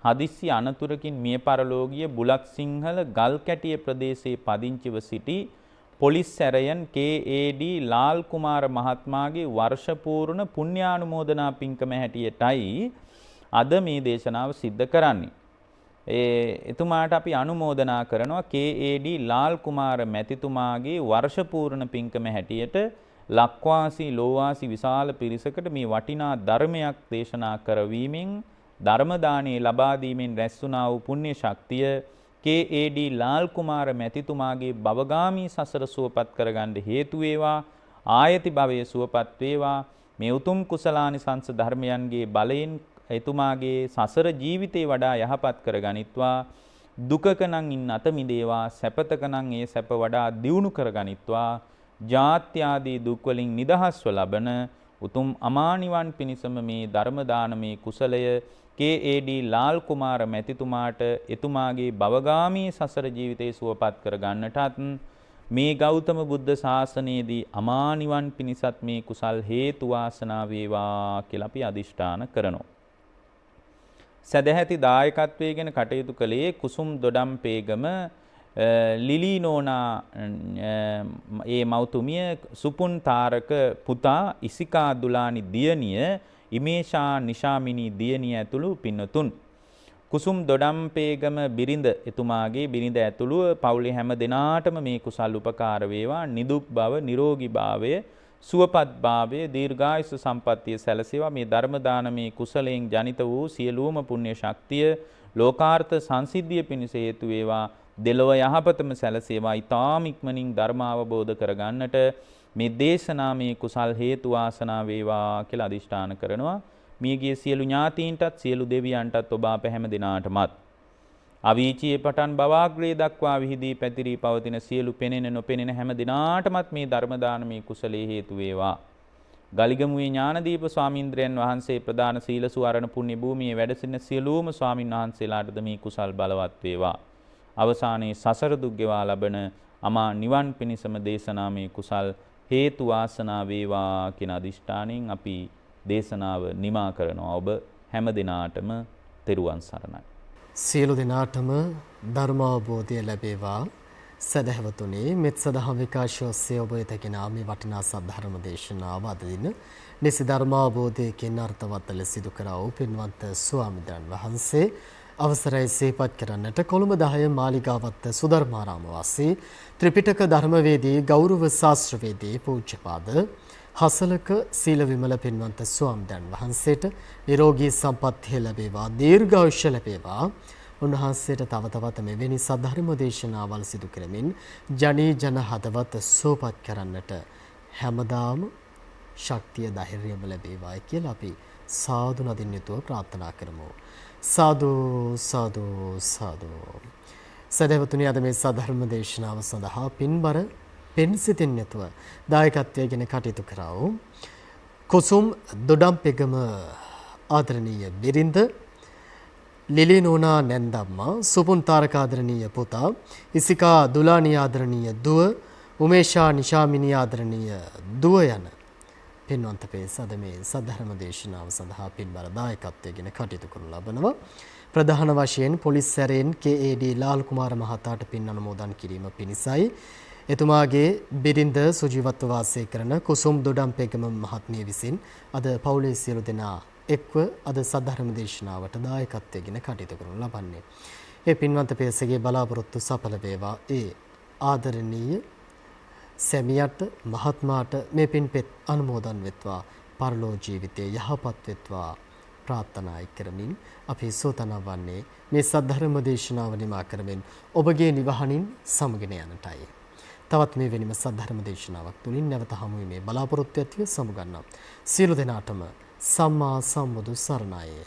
හදිස්සි අනතුරකින් මිය පරලෝකීය බුලත් සිංහල ගල්කැටිය ප්‍රදේශයේ පදිංචිව සිටි පොලිස් සැරයන් KAD ලාල් කුමාර මහත්මයාගේ වර්ෂ පූර්ණ පුණ්‍යානුමෝදනා පින්කම හැටියටයි අද මේ දේශනාව සිද්ධ කරන්නේ. එතුමාට අපි අනුමෝදනා කරනවා KAD ලාල් කුමාර මැතිතුමාගේ වර්ෂ පූර්ණ පින්කම හැටියට ලක්වාසී ලෝවාසී විශාල පිරිසකට මේ වටිනා ධර්මයක් දේශනා කරවීමෙන් ධර්ම දානයේ ලබා දීමෙන් රැස් වුණා වූ පුණ්‍ය ශක්තිය KAD ලාල් කුමාර මැතිතුමාගේ භවගාමී සසර සුවපත් කරගන්න හේතු වේවා ආයති භවයේ සුවපත් වේවා මේ උතුම් කුසලානිසංස ධර්මයන්ගේ බලයෙන් එතුමාගේ සසර ජීවිතේ වඩා යහපත් කරගනිත්වා දුකක නම් ඉන්න අත මිදේවා සැපතක නම් ඒ සැප වඩා දියුණු කරගනිත්වා ජාත්‍ය ආදී දුක් වලින් නිදහස්ව ලබන උතුම් අමා නිවන් පිණිසම මේ ධර්ම දානමේ කුසලය KAD ලාල් කුමාර මැතිතුමාට එතුමාගේ භවගාමී සසර ජීවිතේ සුවපත් කර ගන්නටත් මේ ගෞතම බුද්ධ ශාසනයේදී අමා නිවන් පිණිසත් මේ කුසල් හේතු වාසනා වේවා කියලා අපි අදිෂ්ඨාන කරනවා. සදැහැති දායකත්වයේ ගැන කටයුතු කළේ කුසුම් දොඩම්පේගම ලිලි නෝනා ඒ මෞතුමිය සුපුන් තාරක පුතා ඉසිකා දුලානි දියණිය ඉමේෂා නිශාමිනී දියණිය ඇතුළු පින්නතුන් කුසුම් දොඩම්පේගම බිරිඳ එතුමාගේ බිරිඳ ඇතුළු පවුලේ හැම දෙනාටම මේ කුසල් උපකාර වේවා නිදුක් බව නිරෝගී භාවය සුවපත් භාවය දීර්ඝායුෂ සම්පන්නිය සැලසේවා මේ ධර්ම දානමේ කුසලයෙන් ජනිත වූ සියලුම පුණ්‍ය ශක්තිය ලෝකාර්ථ සංසිද්ධිය පිණිස හේතු වේවා දෙලොව යහපතම සැලසේවා ඊ타ම ඉක්මනින් ධර්ම අවබෝධ කරගන්නට මේ දේශනාමේ කුසල් හේතු වාසනා වේවා කියලා අදිෂ්ඨාන කරනවා. මියගිය සියලු ඥාතීන්ටත් සියලු දෙවියන්ටත් ඔබ අප හැම දිනාටමත් අවීචියේ පටන් බවාග්‍රේ දක්වා විහිදී පැතිරී පවතින සියලු පෙනෙන නොපෙනෙන හැම දිනාටමත් මේ ධර්ම දානමේ කුසලයේ හේතු වේවා. ගලිගමුවේ ඥානදීප ස්වාමීන්ද්‍රයන් වහන්සේ ප්‍රදාන සීල සුවරණ පුණ්‍ය භූමියේ වැඩ සිටින සියලුම ස්වාමින් වහන්සේලාටද මේ කුසල් බලවත් වේවා. අවසානයේ සසර දුක් ගෙවා ලබන අමා නිවන් පිණිසම දේශනාමේ කුසල් හේතු වාසනා වේවා කියන අදිෂ්ඨානෙන් අපි දේශනාව නිමා කරනවා. ඔබ හැම දිනාටම තෙරුවන් සරණයි. සියලු දෙනාටම ධර්මාවබෝධය ලැබේවා. සදහවතුනි මෙත් සදහම් විකාශෝස්සේ ඔබ වෙතගෙන මේ වටිනා සද්ධර්ම දේශනාව අද දින නිසි ධර්මාවබෝධයකින් අර්ථවත් ලෙස සිදු කරා වූ පින්වත් ස්වාමීන් වහන්සේ අවසරයි සිහිපත් කරන්නට කොළඹ 10 මාලිගාවත්ත සුධර්මාරාම වාසී ත්‍රිපිටක ධර්මවේදී ගෞරව ශාස්ත්‍රවේදී පූජ්‍යපාද හසලක සීල විමල පින්වන්ත ස්වාමීන් වහන්සේට නිරෝගී සම්පන්නිය ලැබේවා දීර්ඝායුෂ ලැබේවා. උන්වහන්සේට තව තවත් මෙවැනි සද්ධර්ම දේශනාවල් සිදු කරමින් ජනී ජන හදවත් සෝපත් කරන්නට හැමදාම ශක්තිය ධෛර්යම ලැබේවායි කියලා අපි සාදු නදින් යුතුව ප්‍රාර්ථනා කරමු. සාදු සාදු සාදු. සදහවතුනි අද මේ සද්ධර්ම දේශනාව සඳහා පින්බර පෙන්සිතින් යුතුව දායකත්වයෙන් කටයුතු කරා වූ කුසුම් දොඩම්පෙගම ආදරණීය බිරිඳ ලිලිනෝනා නැන්දම්මා සුපුන් තාරක ආදරණීය පුතා ඉසිකා දුලානී ආදරණීය දුව උමේෂා නිශාමිනී ආදරණීය දුව යන පින්වන්ත පෙස් අද මේ සද්ධර්ම දේශනාව සඳහා පින්බර දායකත්වයෙන් කටයුතු කරනු ලබනවා. ප්‍රධාන වශයෙන් පොලිස් සැරෙන් KAD ලාල් කුමාර මහතාට පින් අනුමෝදන් කිරීම පිණිසයි එතුමාගේ බිරිඳ සුජීවත්ව වාසය කරන කුසුම් දොඩම්පෙගම මහත්මිය විසින් අද පවුලේ සියලු දෙනා එක්ව අද සද්ධර්ම දේශනාවට දායකත්වයෙන් කටයුතු කරනු ලබන්නේ. ඒ පින්වන්ත පෙස්ගේ බලාපොරොත්තු සඵල වේවා. ඒ ආදරණීය සැමියාට මහත්මාට මේ පින්පෙත් අනුමෝදන් වෙත්වා. පරලෝ ජීවිතයේ යහපත් වෙත්වා ප්‍රාර්ථනා කරමින් අපි සෝතන වන්නේ මේ සද්ධර්ම දේශනාව නිමා කරමින් ඔබගේ නිවහනින් සමගින යන්නටයි. තවත් මේ වෙනම සද්ධර්ම දේශනාවක් තුලින් නැවත හමු වීමේ බලාපොරොත්තු ඇතිව සමුගන්නම්. සියලු දෙනාටම සම්මා සම්බුදු සරණයි.